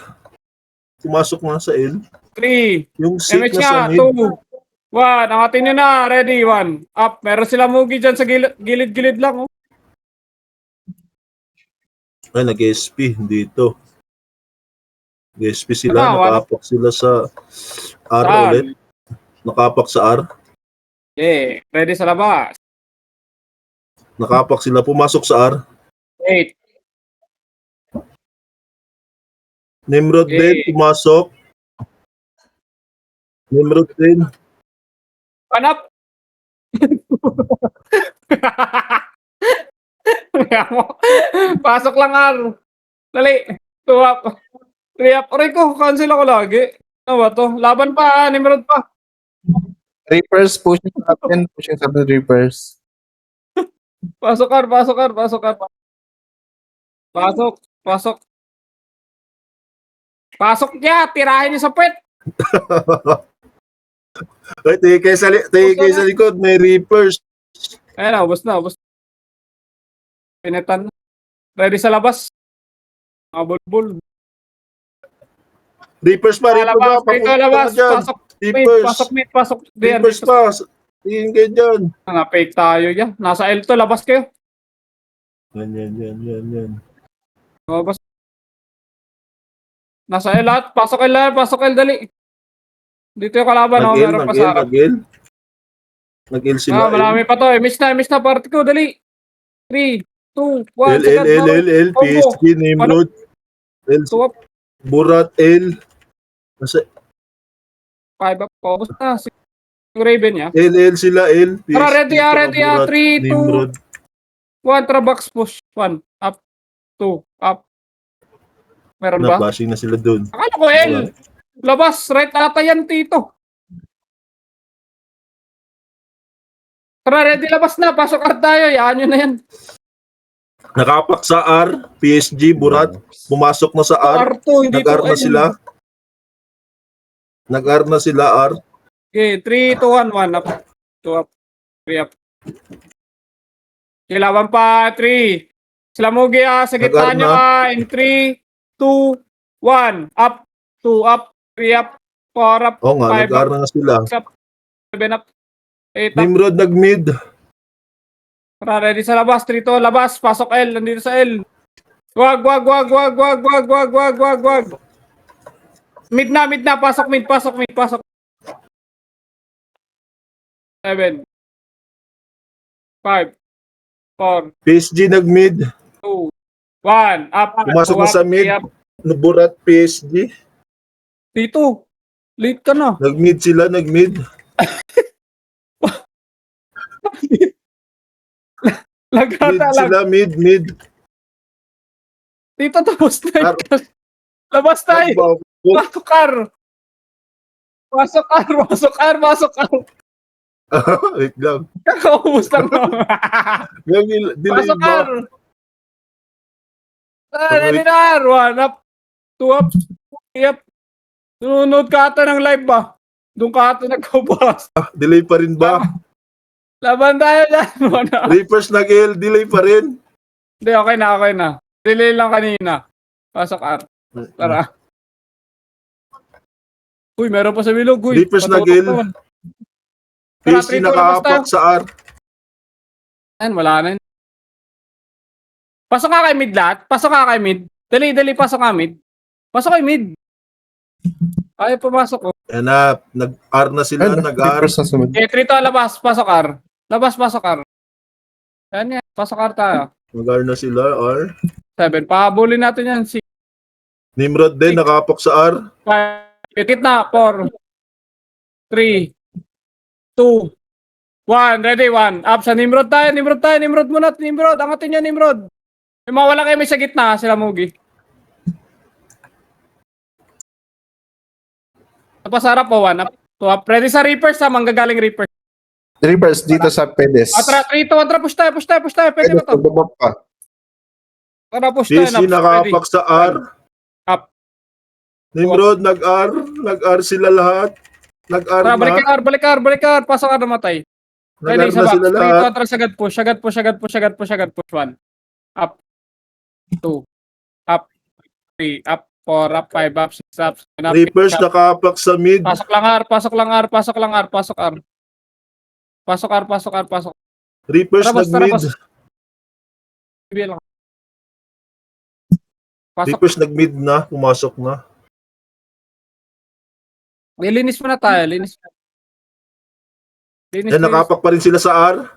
Pumasok na sa L. 3. Yung Sik MH na sa nga. mid. 2. 1. Angatin nyo na. Ready. 1. Up. Meron sila Mugi dyan sa gilid-gilid lang. Oh. Ay, nag-SP dito. Nag-SP sila. Ano, Nakapak sila sa R Saan? ulit. Nakapak sa R. Okay. Ready sa labas. Nakapak sila. Pumasok sa R. 8. Nimrod din. Okay. Pumasok. Nimrod din. Panap. Pasok lang, Ar. Dali. 2 up. 3 up. Aray ko. Cancel ako lagi. Ano ba to? Laban pa. Nimrod pa. Reapers pushing sa atin, pushing sa atin Reapers. Pasok, Ar. Pasok niya. Tirahin niya sa puwet. Ay, tingin sa likod. May Reapers. Ayan na. Ubus na. Pinetan na. Ready sa labas. Mga bulbul. Reapers pa. Reapers pa. Dito labas. Dyan. Pasok. Reapers. Pasok. Diyan. Reapers pa. Tingin kayo dyan. Fake tayo yan. Nasa L to. Labas kayo. Yan. Labas. Nasa L lahat. Pasok L. Dali. Dito yung kalaban. Oh, meron pa sa harap. Nag-L sila. Marami pa to. Miss na party ko. Dali. 3, 2, 1. L, PSG, Nimrod. L, Tuwap. Burat, L. Nasa 5 up. Paubos na. Yung Raven niya. L sila, L. PSG, Tara, ready. 3, 2, Nimrod. 1. Tara, box push. 1. Up. 2. Up. Meron ba? Nabashing na sila dun. Akala ko L. Labas. Right ata yan, Tito. Tara, ready. Labas na. Pasok art tayo. Yaan nyo na yan. Nakapak sa R, PSG, Burat. Pumasok na sa R. R2. Hindi Nag-R to na L. sila. Nag-R na sila, R. Okay, 3, 2, 1, 1 up. 2 up. 3 up. Kilaban pa, 3. Sila Mugi sa gitna Nag-R nyo in 3, 2, 1. Up. 2 up. 3 up. 4 up. Oo nga, 5 nag-R up. na nga sila. 6 up. 7 up. 8 up. Nimrod nag-mid. Tara, ready sa labas. 3 to labas. Pasok L. Nandito sa L. Wag. Mid na. Pasok mid. 7. 5. 4. PSG nag-mid. 2. 1. Up. Pumasok na sa mid. Up. Burat, PSG. Tito. Late ka na. Nag-mid sila, nag-mid. Mid Lagata lang. sila, mid. Tito, tapos na. Labas tayo. Pasok kar. Wait lang. Kakaubos lang. Delay Pasok ba? kar. Ready na. 1 up. 2 up. 3 up. Nunod ka ata ng live ba? Doon ka ito nagkubos. Delay pa rin ba? Laban tayo dyan. Muna. Reapers nag-L, delay pa rin. Hindi, okay na. Delay lang kanina. Pasok R. Tara. Uy, meron pa sa bilog. Uy, Reapers patutok nag-L. naman. PSG nakaapak sa R. Ayan, wala na yun. Pasok ka kay mid lahat. Pasok ka kay mid. Dali, pasok ka mid. Pasok kay mid. Ay, pumasok ko. Yan na, nag-R na sila, Ano, nag-R. reapers na sunod. Okay, 3 to labas. Pasok R. Labas, pasok R. Yan yan. Pasok R tayo. Nag-R na sila, R. 7. Pahabulin natin yan. 6. Nimrod din, nakaapak sa R. 5. Pitit na. 4. 3. 2. 1. Ready, 1. Up sa Nimrod tayo. Nimrod muna. Angatin niya, Nimrod. May mawala kayo may sa gitna. Sila Mugi. Tapos harap po, 1 up. 2 up. Ready sa Reapers ha. Manggagaling Reapers. Reapers dito sa Pedes. Atra, 3, 2, 1. Push tayo. Pwede ba Pedes, to? pababa pa. Tara, push tayo. PSG nakaapak sa R. Up. Nimrod, nag-R. Nag-R sila lahat. Nag-R Tara, na. balik R. Pasok ka namatay. Nag-R Ready sa na box. sila 3, 2, lahat. atras, sagad push. 1. Up. 2. Up. 3. Up. 4. Up. 5. Up. 6. Up. 7 up. Reapers 8 up. nakaapak sa mid. Pasok lang R. Pasok R. Reapers Tara, boss, nag-mid. Bilang. Pasok. Reapers nag-mid na. Pumasok na. Linis mo na tayo. Linis. Yan, nakaapak pa rin sila sa R.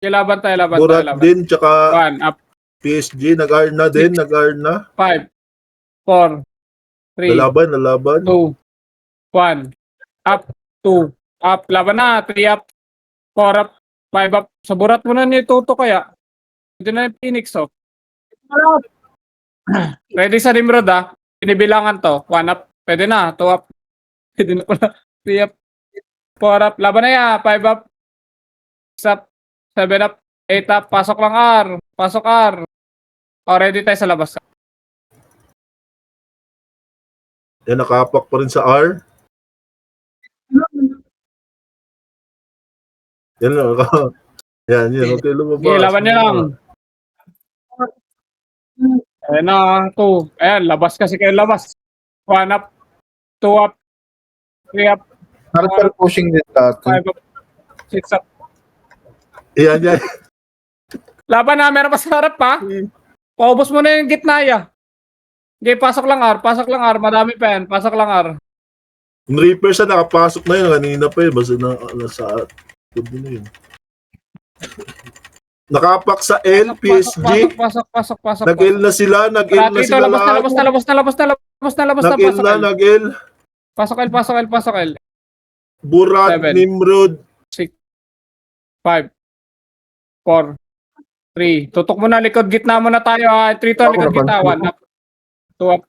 Laban tayo. Burat din, tsaka 1. Up. PSG. Nag-R na din. Nag-R na. 5. 4. 3. Lalaban. 2. 1. Up. 2. Up. Laban na. 3 up. 4 up. 5 up. Sa burat mo na niya ituto kaya. Ito na yung Phoenix, oh. Ready sa Nimrod, ah. Pinibilangan to. 1 up. Pwede na. 2 up. Pwede na pala. 3 up. 4 up. Laban na yan. 5 up. 6 up. 7 up. 8 up. Pasok lang R. Pasok R. O, ready tayo sa labas. Yan, nakaapak pa rin sa R. Yan lang. Yan. Okay, lumabas. Okay, laban niya lang. Ayan na, 2. Ayan, labas kasi kayo labas. 1 up, 2 up, 3 up, Hardcore pushing din dati. 5 up, 6 up. Yan. Laban na, meron pa sa harap pa. Paubos mo na yung gitna ya. Okay, pasok lang R. Madami pa yan. Pasok lang R. Yung Reapers na nakapasok na yun. Kanina pa yun. Basta nasa good na yun. Nakapak sa L, PSG. Pasok. Nag-L na sila. Nag-L na sila lahat. Labas na. Nag-L na, nag-L. Pasok L. Burat, 7. Nimrod. 5, 4, 3. Tutok mo na, likod gitna mo na tayo ha. 3 to, likod gitna. 1 up, 2 up,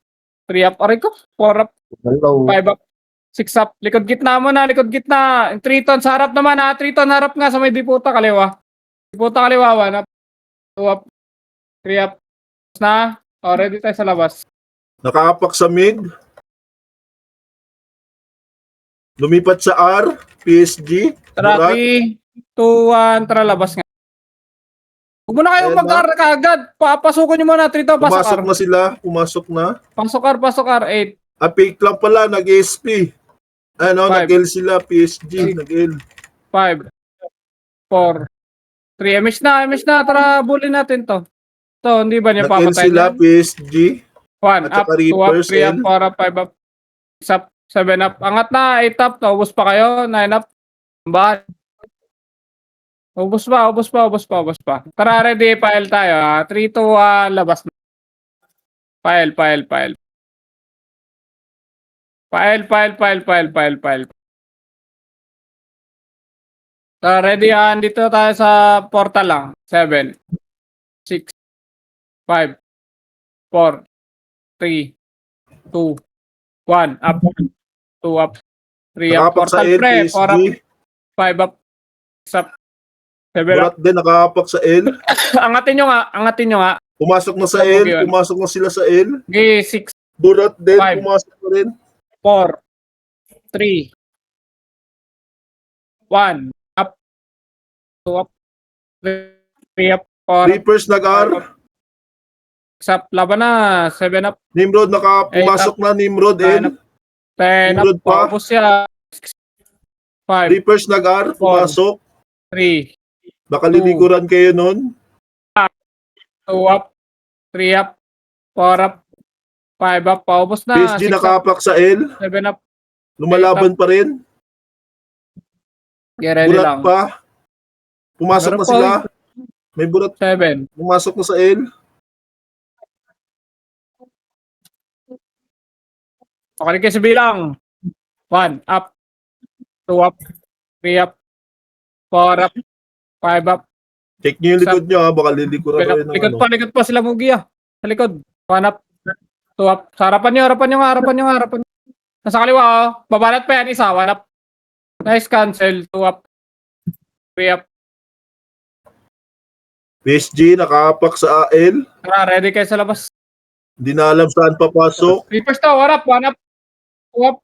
3 up. Aray ko, 4 up, Hello. 5 up, 6 up. Likod gitna mo na, likod gitna. 3 ton, sa harap naman ha. 3 ton, harap nga sa may diputa kaliwa. Diputa kaliwa, 1 up, 2 up, 3 up. Na, o, ready tayo sa labas. Nakaapak sa mid. Lumipat sa R, PSG. Tara, Burat. 3, 2, 1, tara labas nga. Huwag mo na kayong Ayan mag-R kaagad. Papasukin nyo muna, 3 to, pasok Pumasok R. na sila. Pumasok na. Pasok R, 8. Fake lang pala. Nag-SP. Ano, 5. nag-L sila. PSG. Nag-L. 5, 4, 3. MS na. Tara, bully natin to. To, hindi ba niya Nag-L papatay sila. na? PSG. 1 at up, saka 2 up, Reapers, 3 up, L. 4 up, 5 up, 6 up, 7 up. Angat na, 8 up. Naubos pa kayo. 9 up. Ba? Ubos pa. Tara, ready. File tayo. 3, 2, 1. Labas na. File. Tara, ready. Dito tayo sa portal lang. 7, 6, 5, 4, 3, 2, 1. Up. 2 up. 3 up. Nakapak sa Portal L, pre. 4 up. PSG. 5 up. 6 up. 7 up. Burat din. Nakapak sa L. Angatin nyo nga. Pumasok na sa Sabog L. yun. Pumasok na sila sa L. Okay, 6, Burat din. 5. Pumasok na rin. 4, 3, 1, up, 2 up, 3 up, 4 up, Reapers nag-R. 6 up, laban na, 7 up, Nimrod pumasok na. Nimrod 9 L. up, 10 up, Nimrod pa. paubos siya, 5, Reapers nag-R. Pumasok. 3, Baka lilikuran kayo nun. 2 up, 3 up, 4 up, 5 up, paubos na, PSG 6 up, nakapak sa L. 7 up, Lumalaban pa rin. get ready Burat lang, pa. Pumasok Meron na pa, sila. May burat. 7, Pumasok na sa L. pakinig kayo sa bilang, 1 up, 2 up, 3 up, 4 up, 5 up, Check nyo yung likod nyo ha. Baka lilikuran kayo ng ano. likod pa sila Mugi ah. Sa likod. 1 up, 2 up. Sa harapan nyo. Nasa kaliwa oh. Babalat pa yan isa. 1 up. Nice cancel. 2 up. 3 up. PSG nakapak sa L. Tara, ready kayo sa labas. Hindi na alam saan papasok. Reapers to. 1 up. 1 up. 2 up.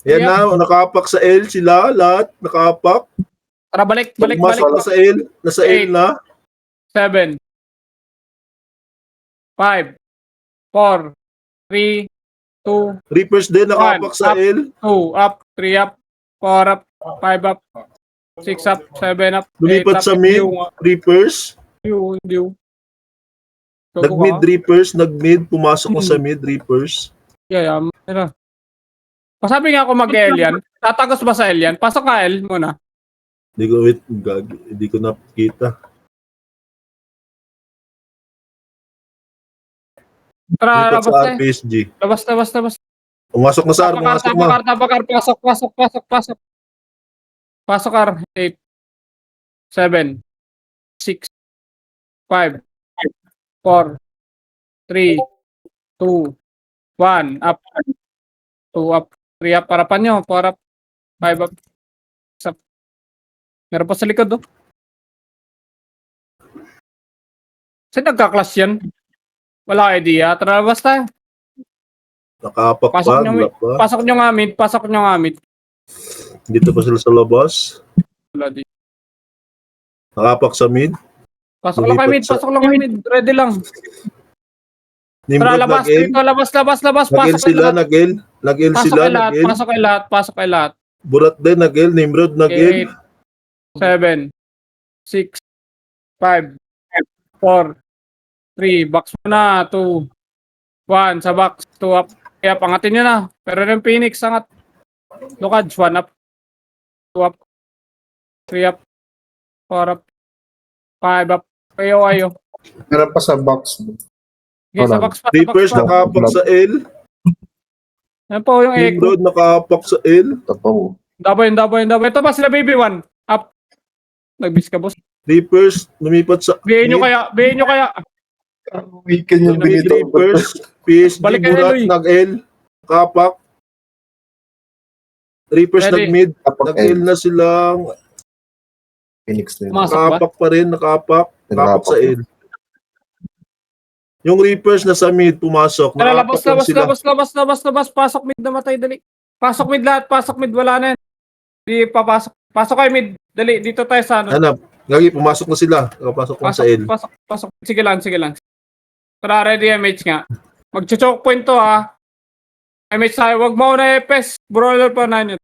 Yan na. Nakapak sa L sila. Lahat nakapak. Tara, balik. Pumasok na sa L. Nasa L na. 7, 5, 4, 3, 2, Reapers din nakapak sa Up. L. 2 up, 3 up, 4 up, 5 up, 6 up, 7 up, 8 Lumipat up. sa mid. Reapers. Hindi. Nag-mid Reapers. Nag-mid. Pumasok na sa mid Reapers. Yeah. Pasabi nga ako mag-L yan. Tatagos ba sa L yan? Pasok ka L muna. Hindi ko nakita. Tara, Lipat labas sa na. PSG. Labas. Pumasok na sa R. Pumasok na. Tabakar. Pasok. Pasok R. 8, 7, 6, 5, 4, 3, 2, 1, up. 2 up, 3 up. Harapan nyo. 4 up, 5 up, 6 up. Meron pa sa likod, oh. Saan nagka-clash yan? Wala idea. Tara, labas tayo. Nakapak Pasok pa. nyo, Wala pa. pasok nyo nga mid. Dito pa sila sa labas. Wala di. Nakapak sa mid. Pasok lang kayo mid. Ready lang. Tara, Nimrod labas. nag-L. Dito, labas. Nag-L sila. Nag-L. Nag-L sila. Nag-L. Pasok kayo lahat. Burat din. Nag-L. Nimrod nag-L. 8, 7, 6, 5, 4, 3, box muna, 2, 1, sa box, 2 up. Kaya pangatin nyo na. Pero yung Phoenix, angat. Lukad, 1 up, 2 up, 3 up, 4 up, 5 up. Kayo. Meron pa sa box. Okay, sa box pa. Reapers nakapak sa L. Yan po yung echo. Nimrod nakapak sa L. Ito po. Daboy. Ito pa sila baby 1. Up. Nagbis ka, boss. Reapers lumipat sa Bihin nyo kaya. Weekend yung Mid binito. Reapers. PSG Balik kayo, Burat Eloy. nag-L. Kapak. Reapers Ready. nag-mid. Kapag Nag-L na silang Phoenix din. Masok ba? nakapak pa rin. Nakapak Nakapak. sa L. Yung Reapers na sa mid pumasok. Tara, Nakapak lang sila. labas. Pasok mid, namatay, dali. Pasok mid lahat, wala na yan. Di papasok. Pasok kayo mid, dali. Dito tayo sa ano. Hanap. Gagi, pumasok na sila. Nakapasok na sa L. Pasok. Sige lang. Tara, ready MH nga. Mag-choke point to ha. MH tayo, wag mo na epes. Brawler pa na yun.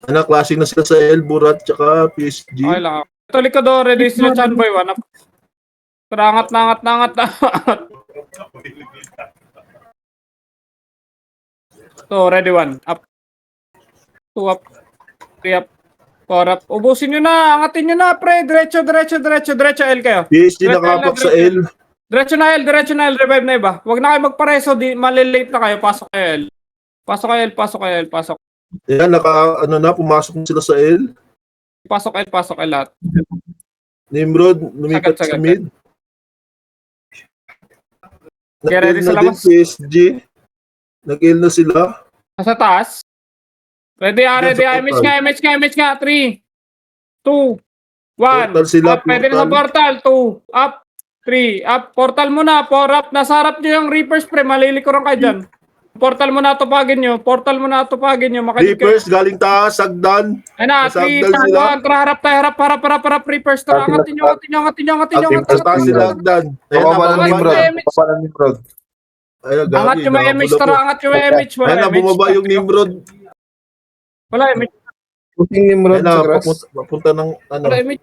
Anak, clashing na sila sa L, Burat, tsaka PSG. Okay lang. Ito likod do, ready sila Chanboy 1 up. Tara, angat. So, ready 1. Up. 2 up. 3 up. 4 up. Ubusin nyo na. Angatin nyo na, pre. Diretso L kayo. PSG nakapak sa L. Diretso na L. Revive na iba. Huwag na kayo magpareso. Malilate na kayo. Pasok kayo L. Pasok. Yan, pumasok na sila sa L. Pasok L lahat. Nimrod, lumipat Sagad. sa mid. Get ready Nag-L sa na din labas. PSG. Nag-L na sila. Nasa taas. Ready. Sa MH nga. 3, 2, 1. Portal sila, Up. Pwede na sa portal. 2, up. 3, up. Portal muna. 4 up. Nasa harap nyo yung Reapers, pre. Malilikuran kayo dyan. Portal mo na tupagin nyo. Portal mo na tupagin nyo. Makinig kayo. Reapers galing taas, sagdan. Ayun na, Nasa 3, hagdan 2, sila. 1. Tara, harap tayo. Harap. Reapers. Tara, angatin nyo. Nasa taas sila, hagdan. Ayan, Baba ng nabababa Nimrod. na. Baba ng Nimrod. Ayan, Angat gabi, yung may image. nakabula Tara, po. angat yung may image. Wala Ayan na, image. bumaba yung Nimrod. Wala image. Puting Nimrod Ayan na, sa grass. papunta ng ano. Wala image.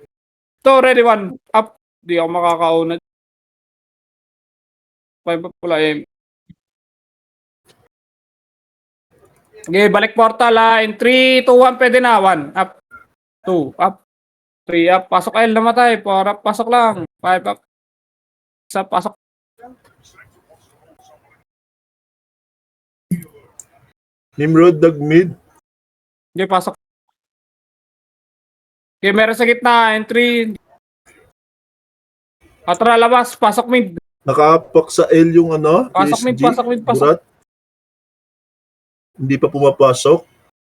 Ito, ready, 1. Up. Di ako makakauna. 5 up. Wala image. Okay, balik portal in 3, 2, 1, pwede na. 1, up. 2, up. 3, up. Pasok L, namatay. 4, up. Pasok lang. 5, up. 6, up. Pasok. Nimrod, nag-mid. Okay, pasok. Okay, meron sa gitna in 3. Atra, labas. Pasok mid. Nakapak sa L yung ano. Pasok mid, PSG, pasok mid, pasok. Burat. Hindi pa pumapasok.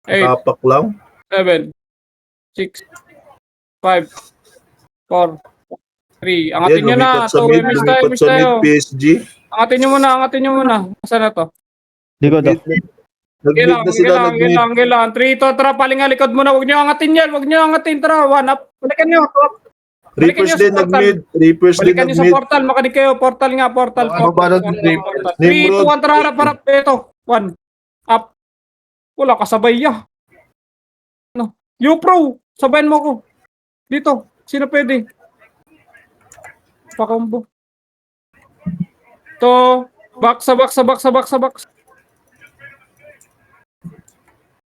8, Nakapak lang. 7, 6, 5, 4, 3. Angatin nyo na. Lumipat sa 2, mid, image tayo, lumipat image sa mid tayo. PSG. Angatin nyo muna. Saan na to? Likod oh. Nag-mid na sila, nag-mid. Kailangan. 3, to, tara, palinga likod muna. Huwag nyo angatin yan. Tara, 1 up. Balikan nyo. Balikan Reapers nyo sa din portal. nag-mid. Reapers din Balikan nyo sa nag-mid. portal. Makinig kayo. Portal nga. Ano ba ng Reapers? 3, 2, Nimrod. 1, tara, harap. Ito. 1. Up. Wala, kasabay ya. Ano? Pro. Sabayan mo ko. Dito. Sino pwede? Pakombo. To. Box sa box.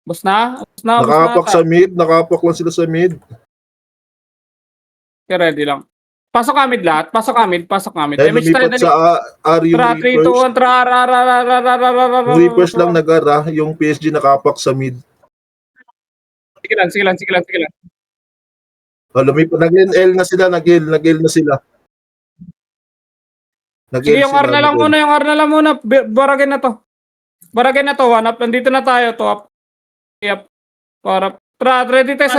Bus na. Nakapak sa mid. Nakapak lang sila sa mid. Okay, ready lang. Pasok kami lahat. Pasok kami. Dahil Image tayo, lumipat dali. sa R yung Tara, 3, 2, Reapers. 1, tara. Yung Reapers lang nag-ara. Yung PSG nakapak sa mid. Sige lang. Lumipat. Nag-L na sila. Nag-L na sila. Sige, yung R na lang muna. Baragay na to. 1 up. Nandito na tayo. 2 up. 3 up. 4 up. Tara, ready tayo sa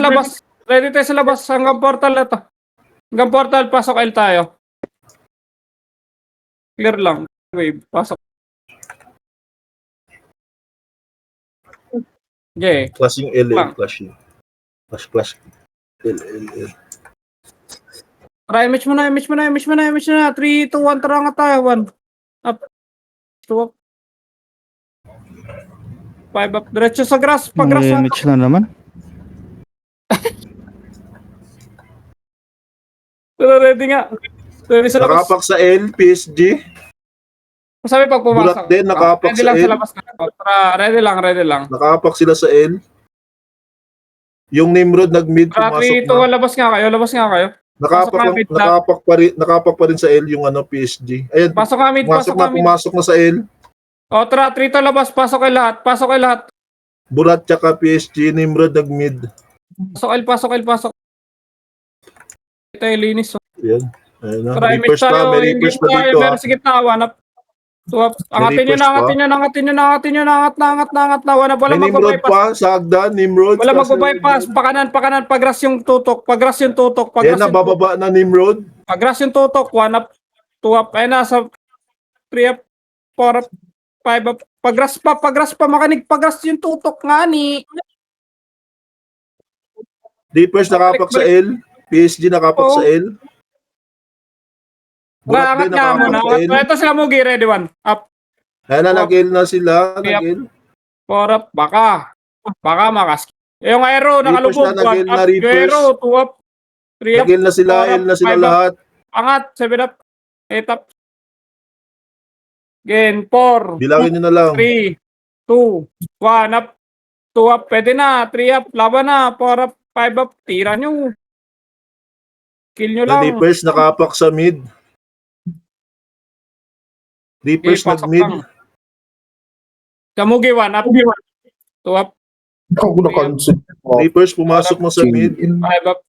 labas. Hanggang portal na to. Hanggang portal, pasok L tayo. Clear lang. Wave, pasok. Okay. Clashing L. Lang. Clashing. Clash. L. Tara, image mo na. 3, 2, 1, tara nga tayo. 1 up. 2 up. 5 up. Diretso sa grass. Pag-grass. May image na naman. Tara, ready nga. Ready sa labas. Nakapak sa L. PSG. Sabi pag Bulat pumasok. din, nakapak Ready sa lang sa L. labas na. Tara, ready lang. Nakapak sila sa L. Yung Nimrod nag-mid. Tara, Pumasok 3, 2, na. labas nga kayo. Nakapak pa rin yung ano PSG. Ayan. Pasok kami. Pumasok na sa L. O, tara, 3 to labas. Pasok kayo lahat. Burat tsaka PSG. Nimrod nag-mid. Pasok. Ito yung linis. Ayan. Ayan na. Tara, image Reapers pa. tayo. May Reapers pa dito. Meron sa gitna. 1 up. 2 up. Angatin Reapers pa. nyo na. Angat na. Wala May Nimrod magbabypass. pa. Sa hagdan. Nimrod. Wala magbabypass. Pakanan. Pagras yung tutok. Ayan na. Bababa na Nimrod. Pagras yung tutok. 1 up. 2 up. Ayun na. Sa 3 up. 4 up. 5 up. Pagras pa. Makinig. Pagras yung tutok nga ni. Reapers nakapak sa L. PSG nakapak sa L. Burat Angat din nga muna. nakapak sa L. Ito sila Mugi. Ready 1. Up. Ayan na. Nag-L na sila. Yep. Nag-L. 4 up. Baka makas. Yung aero, nakalubog. na, nag-L 1 na up. Reapers. Yung aero, 2 up. 3 up. Nag-L na sila. 4 up, L na sila 5 up. lahat. Angat. 7 up. 8 up. Again, 4. Bilangin nyo na lang. 3, 2, 1 up. 2 up. Pwede na. 3 up. Laban na. 4 up. 5 up. Tira nyo. Kill nyo lang. Reapers nakapak sa mid. Reapers Okay, pasok nag-mid. lang. Kamugi 1 up. 2 up. Ako na-cancel. Reapers pumasok na sa mid. 5 up.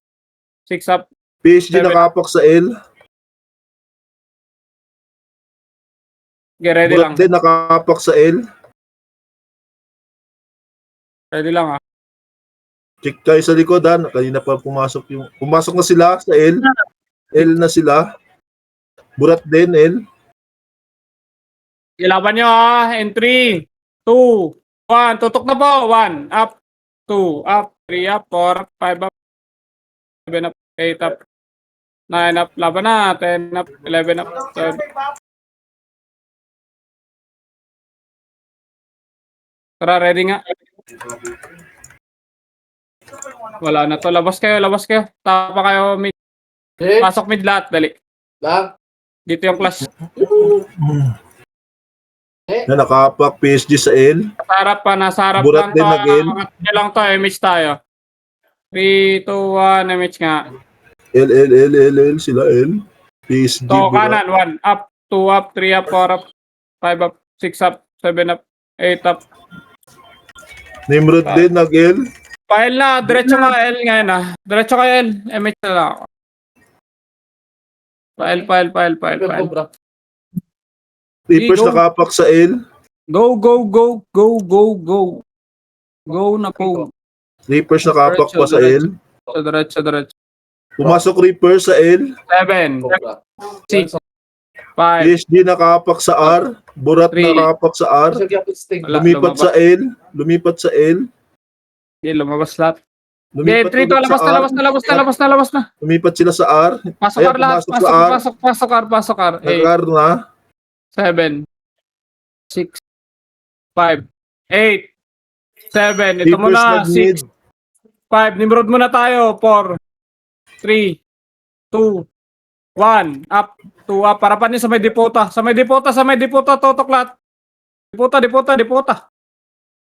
6 up. PSG 7. nakapak sa L. Okay, ready lang. Burat din nakapak sa L. Ready lang ah. Check kayo sa likod ha. Kanina pa pumasok na sila sa L. L na sila. Burat din L. Ilaban nyo ah. In 3, 2, 1. Tutok na po. 1, up, 2, up, 3 up, 4 up, 5 up, 7 up, 8 up, 9 up, laban na, 10 up, 11 up, 12. Tara, ready nga. Wala na to. Labas kayo, labas kayo. Tapa kayo mid. Pasok mid lahat, dali. Dito yung clash. Na nakapak PSG sa L. Nasa harap pa, nasa harap Burat lang din to. again. Kaya lang to, image tayo. 3, 2, 1, image nga. L. Sila L. PSG. To, Burat. kanan, 1, up, 2 up, 3 up, 4 up, 5 up, 6 up, 7 up, 8 up. Nimrod din, nag-L. File na, diretso nga L ngayon ah. Diretso kayo L, image na lang ako. File. Reapers Go. nakapak sa L. Go. Go na po. Reapers nakapak pa sa L. Diretso. Pumasok Reapers sa L. 7, 6, 5. PSG nakapak sa R. Burat Three. nakapak sa R. Wala, Lumipat sa L. Hindi, lumabas lahat. Lumipat Okay, 3, 2, ulit sa R. labas na. Lumipat sila sa R. Pasok Ayan, R lahat. pumasok sa R. Pasok R. 8, Nag-R na. 7, 6, 5, 8, 7. Ito Reapers muna, nag-mid. 6, 5. Nimrod muna tayo. 4, 3, 2, 1. Up, 2 up. Parapan niyo sa may dipota. Sa may dipota. Totok lahat. Dipota.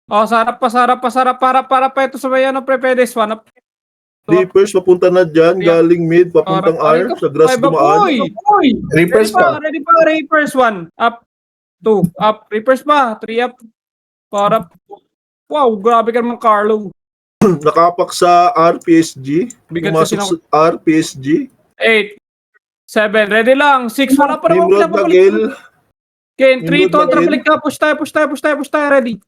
O, sarap pa. Ito sa may prepedes. 1 up. Reapers papunta na dyan. Yeah. Galing mid. Papuntang R. Sa grass dumaan. Reapers pa. Ready pa. Reapers 1. Up. 2. Up. Reapers pa. 3 up. 4 up. Wow, grabe ka naman, Carlo. Nakapak sa R. PSG. Bigat Pumasok kasi sa R. PSG. 8, 7. Ready lang. 6. Wala pa naman. Nimrod nag-L. Okay, 3, 2, Nimrod nag-L. triplik ka. Push tayo. Ready.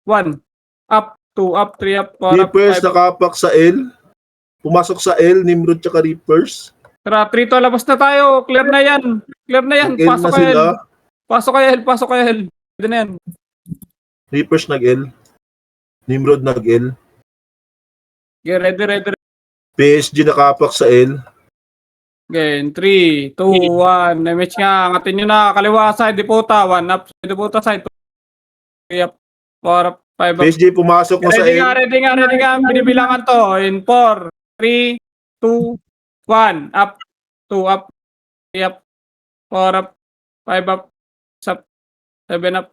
1. Up. 2 up. 3 up. 4 up. Reapers 5 up. nakapak sa L. Pumasok sa L. Nimrod tsaka Reapers. Tara, 3 to. Labas na tayo. Clear na yan. Nag-L Pasok na kayo. sila. Pasok kayo. Pwede na yan. Reapers nag-L. Nimrod nag-L. Okay, ready. PSG nakapak sa L. Okay, 3, 2, 1. Damage nga. Angatin nyo na. Kaliwa side. Dipota. 1 up. Dipota side. 3 up. 4 up. 5 up. PSG pumasok na sa Ready L. nga. Binibilangan to. In 4, 3, 2, 1. Up. 2 up. 3 up. 4 up. 5 up. 6 up. 7 up.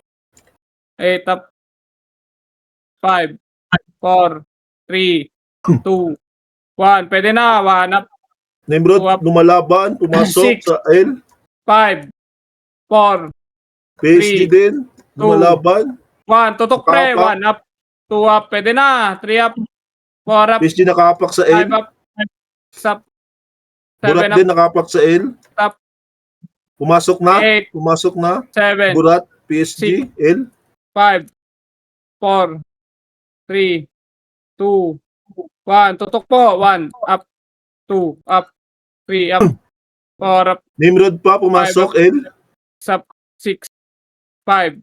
8 up. 5, 4, 3, 2, 1. Pwede na. 1 up. Nimrod Two up. lumalaban. Pumasok Six. sa L. 5, 4, PSG Three. din. Lumalaban. 1. Tutok pre. Nakapak. 1 up. 2 up. Pwede na. 3 up. 4 up. PSG nakapak sa 5 L. up. 6 up. 7 Burat up. din nakapak sa L. Up. Pumasok na. 8, Pumasok na. 7, Burat. PSG. L. 5, 4, 3, 2, 1. Tutok po. 1 up. 2 up. 3 up. 4 up. Nimrod pa. Pumasok L. 6 up. 6, 5,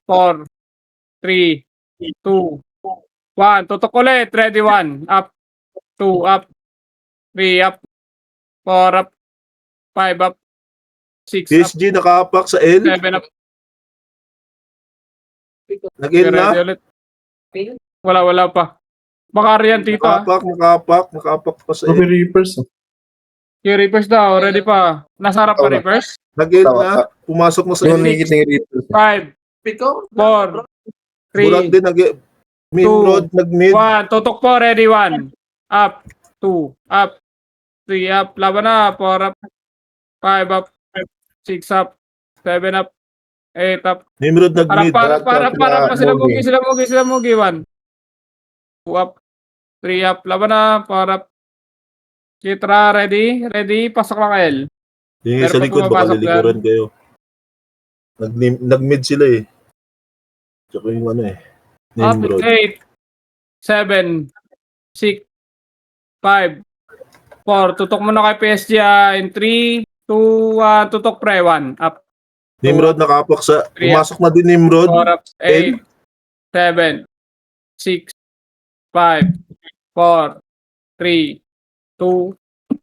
4, 3, 2, 1. Tutok ulit. Ready. 1 up. 2 up. 3 up. 4 up. 5 up. 6 up. PSG nakapak sa L. 7 up. Nag-L na. Ready ulit. Wala pa. Baka riyan tito ah. Nakapak pa sa L. Reapers. Yung reverse daw. Ready pa. Nasa harap pa Tama. reverse. Nag-L na. Pumasok na sa Yung L. nakikita yung Reapers. 5, 4, Burat 3, din Nimrod nag-mid. 1. Tutok po. Ready. 1 up. 2 up. 3 up. Laban na. 4 up. 5 up. 6 up. 7 up. 8 up. Nimrod nag-mid. Para sila mugi. 1 2 up. 3 up. Laban na. 4 up. Kitra, ready. Pasok lang L. Yung Pero sa pag likod, baka pumapasok lilikuran kayo. Nag-mid sila eh. Tsaka yung Up. Nimrod. 8, 7, 6, 5, 4. Tutok muna kay PSG in 3, 2, 1. Tutok pre. 1 up. Nimrod nakapak sa... Three Pumasok na din Nimrod. 4 up. 8, 7, 6, 5, 4, 3, 2,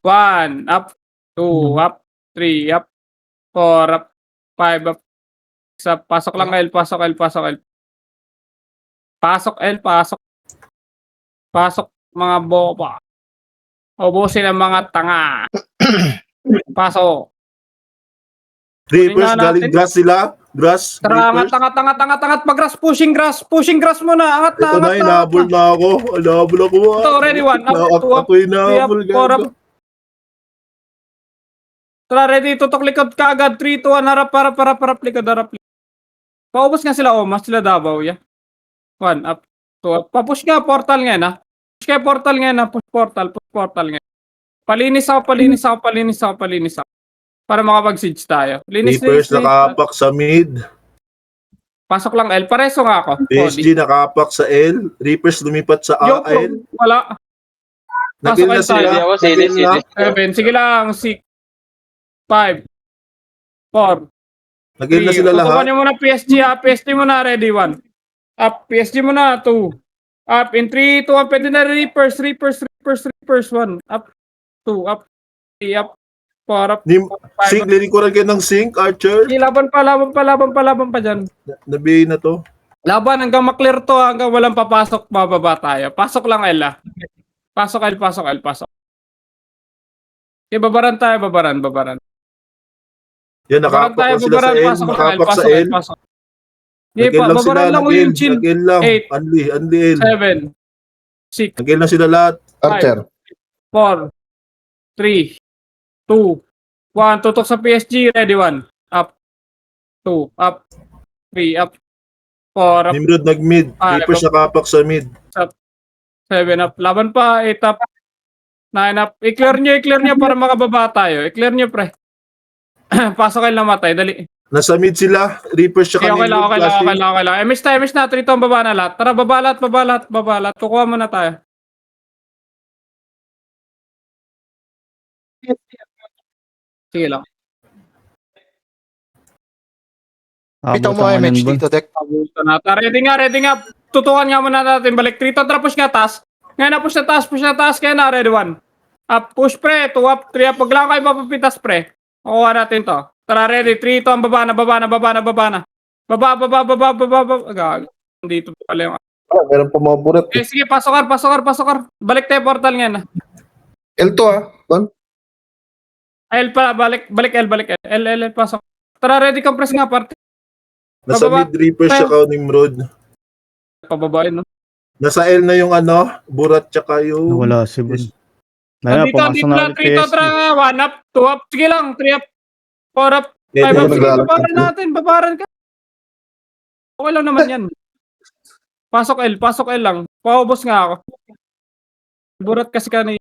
1. Up. 2, up. 3, up. 4, up. 5, up. 6, up. Pasok lang L, pasok L, pasok L. Pasok L, pasok. Pasok mga boba. Ubusin ang mga tanga. Pasok. Reapers, Tingnan natin. galing grass sila. Grass, Tara, angat, Reapers. angat, angat, angat, angat. Pag-grass, pushing grass muna. Angat na, Ito na, angat na. inahabol na ako. Inahabol ako. Ito, ready, 1, up, 2, up. Ako inahabol, 3 up, 4 up. gago. Tara, ready, tutok likod ka agad. 3, 2, 1, harap, likod, harap. Paubos nga sila, mas sila Davao, yeah. 1, up, 2, up. Papush nga, portal nga na. Push kaya portal nga na, push portal nga. Palinis ako. Para makapag-siege tayo. Reapers nakapak sa mid. Pasok lang L. Pareso nga ako. PSG nakapak sa L. Reapers lumipat sa Yo, L. wala. Nagil na Pasok tayo. sila. Ako, Nagil sige. na. 7. Sige lang. 6. 5. 4. Nagil na sila Tutukan lahat. nyo muna PSG ha. PSG muna. Ready 1. Up. PSG muna. 2. Up. In 3, 2, 1. Pwede na Reapers. 1. Up. 2. Up. 3. Up. 4. Up. Nim, 5. Sync, lilikuran kayo ng Sync, Archer. Sige, laban pa dyan. Nabihin na to. Laban hanggang maklear to, hanggang walang papasok, bababa tayo. Pasok lang L ah. Pasok L. Okay, babaran tayo. Yan, Babaran nakapak tayo, na sila sa L. pasok lang L. Nakapak sa L. Pasok. Okay, Nagil lang sila. babaran lang Nagil. yung chill. Nagil lang. 8. Anli L. 7, 6, Nagil na sila lahat. Archer. 4, 3, 2, 1. Tutok sa PSG. Ready 1. Up. 2. Up. 3. Up. 4. Up. Nimrod nag-mid. Reapers nakapak sa mid. 7 up. Laban pa. 8 up. 9 up. I-clear nyo para makababa tayo. I-clear nyo, pre. Pasok kayo namatay. Dali. Nasa mid sila. Reapers Okay, tsaka okay lang. Nimrod. MS na. 3 to. Baba na lahat. Tara, baba lahat. Kukuha muna tayo. Sige lang. Bitaw mo Abutan ka MH nun, dito, Dek. Pabuto na. Ready nga. Tutukan nga muna natin. Balik. 3 to. Tara, push nga taas. Ngayon na, push na taas. Kaya na, ready 1. Up, push pre. 2 up, 3 up. Pag lang kayo mapapitas pre. Makuha natin to. Tara, ready. 3 to. Ang baba na. Baba. Baba. Gago. Dito pala yung... Ah, meron pa mga burat. Eh, sige. Pasokar. Balik tayo portal nga na. L2 Don. L pala. Balik L. L. Pasok. Tara, ready. Compress nga parte. Nasa Bababa. mid Reapers tsaka Nimrod. Pababain, no? Nasa L na yung Burat tsaka yung... Wala si Bon. Naya, Dito pumasok na lang. ulit 3 to. PSG. Tara, 1 up, 2 up. Sige lang. 3 up, 4 up. Eh, 5 up. Ano Sige, naglalakad? babaran ka. Okay lang naman yan. Pasok L lang. Paubos nga ako. Burat kasi kanina.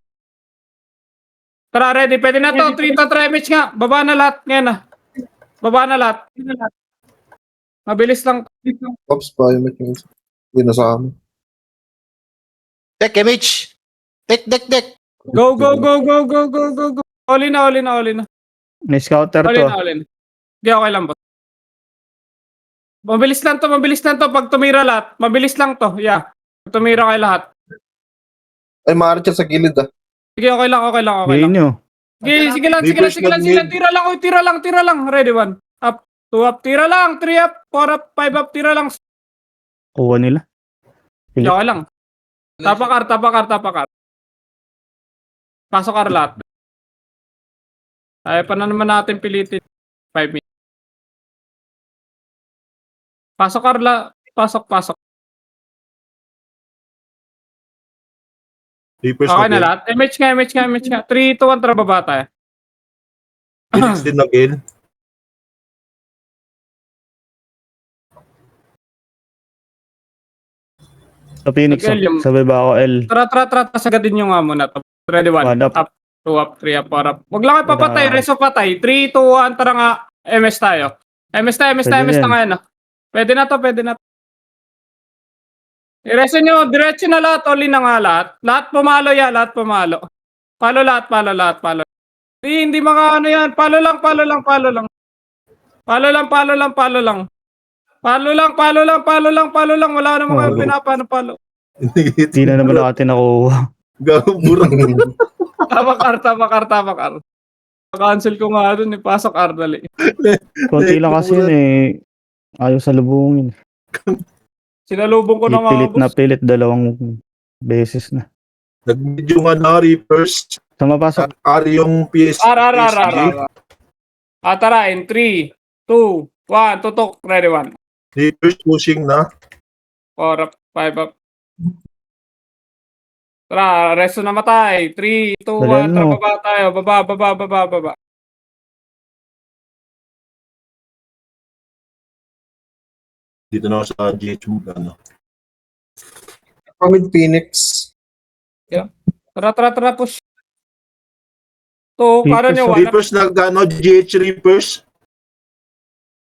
Tara, ready. Pwede na to. 3 to try-match nga. Baba na lahat. Ngayon na. Baba na lahat. Mabilis lang. Ops pa yung MH. Hindi na sa amin. Dek, MH! Dek! Go. All in na. May scouter to. All in. Hindi, okay lang ba? Mabilis lang to. Pag tumira lahat. Mabilis lang to. Yeah. Pag tumira kayo lahat. Ay, ma-Archer sa gilid Sige, okay lang. Gawin nyo. Sige lang. Tira lang. Ready 1. Up. 2 up. Tira lang. 3 up. 4 up. 5 up. Tira lang. Kuha nila. Sige, okay lang. Tapakar. Pasok kar lahat. Ay, pa na naman natin pilitin. 5 minutes. Pasok Carla. Pasok. Reapers Okay na nag-L. lahat. MH nga. 3, 2, 1, tara baba tayo. Phoenix din nag-L. Sa Phoenix. Nag-L yung- Sabay ba ako L? Tara. Sagadin nyo nga muna. Ready 1. 1 up. Up. 2 up. 3 up. 4 up. Huwag lang kayo papatay. Reso patay. 3, 2, 1. Tara nga. MS tayo. MS na ngayon. Pwede na to. I-reso nyo. Diretso na lahat. All in na nga lahat. Lahat pumalo. Palo lahat. Hindi mga ano yan. Palo lang. Palo lang, palo lang, palo lang, palo lang. Wala naman kayo Oh. pinapano palo. Hindi na naman natin nakuha. Gabura. Tama kar. Cancel ko nga dun, pasok R, dali. Konti lang kasi yun eh. Ayaw salubungin. Sinalubong ko na nga, Pilit na boss. pilit, 2 beses na. Nag-video nga na Reapers. Sa mapasok. Ari yung PSG. R. Tara, in 3, 2, 1, tutok, ready, 1. Reapers pushing na. 4 up, 5 up. Tara, resto na matay. 3, 2, 1, Dalian tara, mo. baba tayo. Baba. Dito na ako sa GH mo. Ano. With Phoenix. Tara, push. To, kanan nyo, 1 up. Reapers nagano, GH Reapers.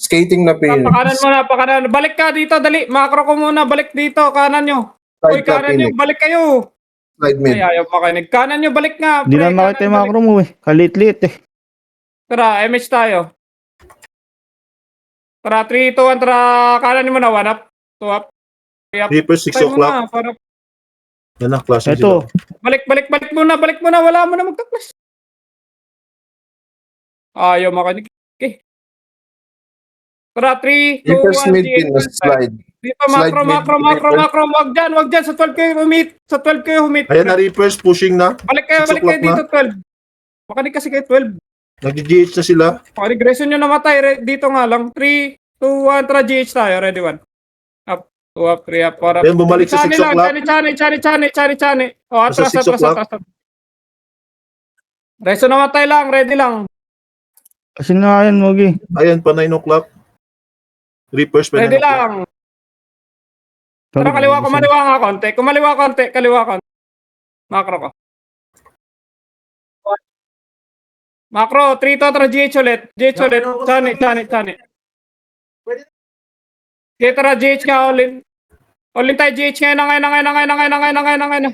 Skating na Phoenix. Napakanan. Balik ka dito, dali. Macro ko muna, balik dito, kanan nyo. Uy, Slide ka kanan nyo, Phoenix. balik kayo. Slide mid. Ay, ayaw makinig. Kanan nyo, balik nga. Hindi pre, na makita kanan, yung balik. macro mo eh. Kalit-lit eh. Tara, MH tayo. Tara, 3, 2, 1, tara. Kanan nyo muna, 1 up. 2 up. 3 up. Reapers 6 Tayo o'clock. muna, para Yan ang klase Ito. sila. balik muna. Wala mo na magkaklas. Ayaw makinig. Okay. Tara, 3, 2, Reapers 1, mid pin na slide. Dito, Slide mid, Reapers. macro. Wag dyan. Sa 12 kayo humit. Ayan na Reapers pushing na. Balik kayo 6 o'clock dito, 12. Makinig kasi kayo, 12. Nag-GH na sila. Regression nyo namatay. Dito nga lang. 3, 2, 1. Tara, GH tayo. Ready, 1. Up. 2 up, 3 up, 4 up. Ayan, bumalik sa 6 o'clock. Chani. O, Nasa atras. 6 o'clock. Reso namatay lang. Ready lang. Kasi na yan, Mogi. Ayan pa 9 o'clock. Reapers pa 9 Ready o'clock. lang. Tara, kaliwa. Kumaliwa nga konti. Kaliwa konti. Macro ko. Macro, 3 to, tara, GH ulit. Chani. Okay, tara, GH nga, all in tayo, GH ngayon na.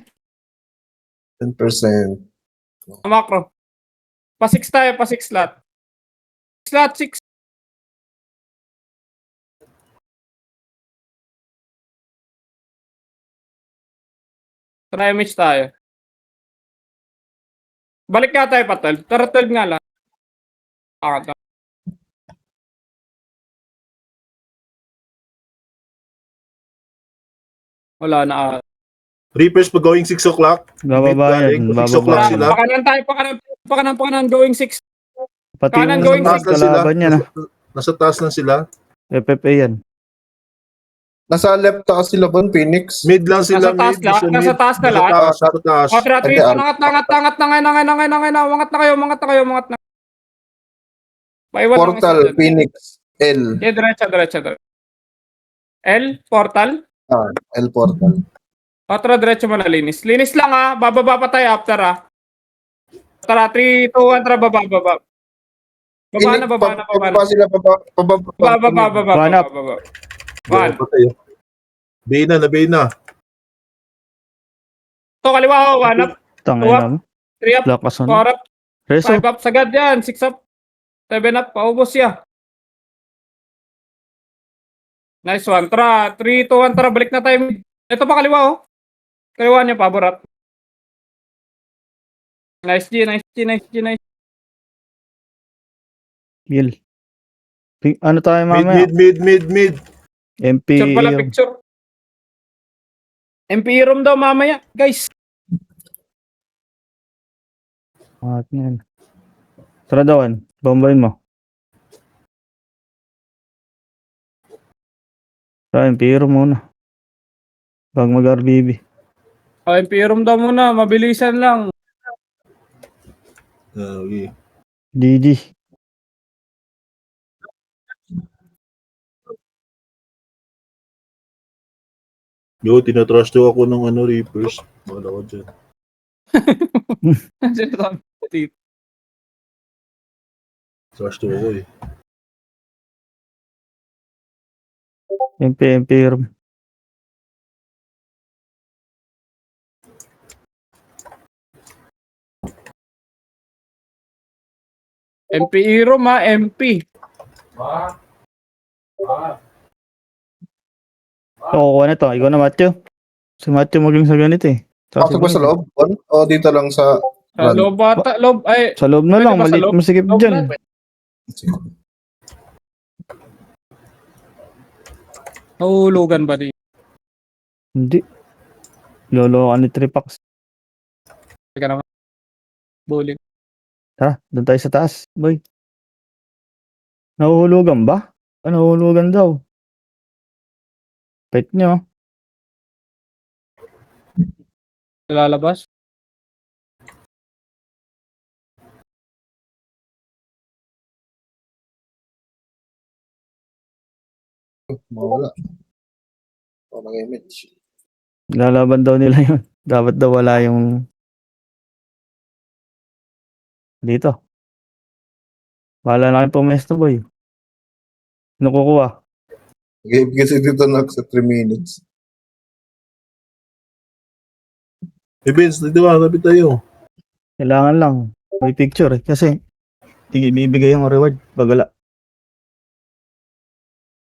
10%. Macro. Pa 6 tayo, pa 6 slot. 6. Tara, image tayo. Balik nga tayo pa 12. Tara, 12 nga lang. Wala na. Reapers pa going 6 o'clock. Bababa yan. 6 o'clock Bababa. sila. Pakanan tayo, pakanan, going 6. Pati Kanan yung going mga six. kalaban niya na. Nasa taas lang sila. FFA yan. Nasa left taas sila ba, Phoenix? Mid lang sila. Nasa taas na lahat. Nasa taas. O, tara, 3, angat na. Umangat na kayo. Paiwan lang Portal, isa dyan. Phoenix, L. Okay, diretso. L, portal. L portal. O, tara, diretso mo na, linis. Linis lang ha, bababa pa tayo after ha. Tara, 3, 2, 1, tara, baba. Baba na. Pababa sila, Baba. One up. 1. Bay na. To, kaliwa ho, 1 up, Tangay Tuwa. na mo. 3 up, Lakas 4 ano. up, Reso. 5 up, sagad yan, 6 up, 7 up, paubos siya. Nice one. Tara, 3, 2, 1, tara, balik na tayo. Ito pa kaliwa oh. Kaliwa niya, pabor up. Nice G. Gil. Ano tayo mamaya? Mid. MP. Picture pala, picture. MP room daw mamaya, guys. At yan. Tara dawan. Bombayin mo. Tara, MP room muna. Bag mag-RBB. Oh, MP room daw muna, mabilisan lang. Okay. DD. Yo, tinatrash daw ako ng Reapers. Wala ko dyan. Trash daw ako eh. MP room. MP room ha, MP. Kukuha na to. Ikaw na, Matthew. Si Matthew magaling sa ganito eh. Tsaka si Pasok ba sa Boy. loob? O dito lang sa... Sa loob ata, loob, ay, Sa loob na Pwede lang. ba sa Maliit loob? masikip loob dyan. na. Nahulugan ba di? Hindi. Lolo ka ni Tripax. Teka naman. Bowling. Tara, doon tayo sa taas, boy. Nahuhulugan ba? Nahuhulugan daw. Pet nyo. Lalabas. Mawala. O, nag-image. Lalaban daw nila yun. Dapat daw wala yung... Dito. Bahala na kayo pumesto, boy. Ano kukuha? Game kasi dito na sa 3 minutes. Vince, dito ka, kapit tayo. Kailangan lang. May picture eh. Kasi bibigay yung reward pag wala.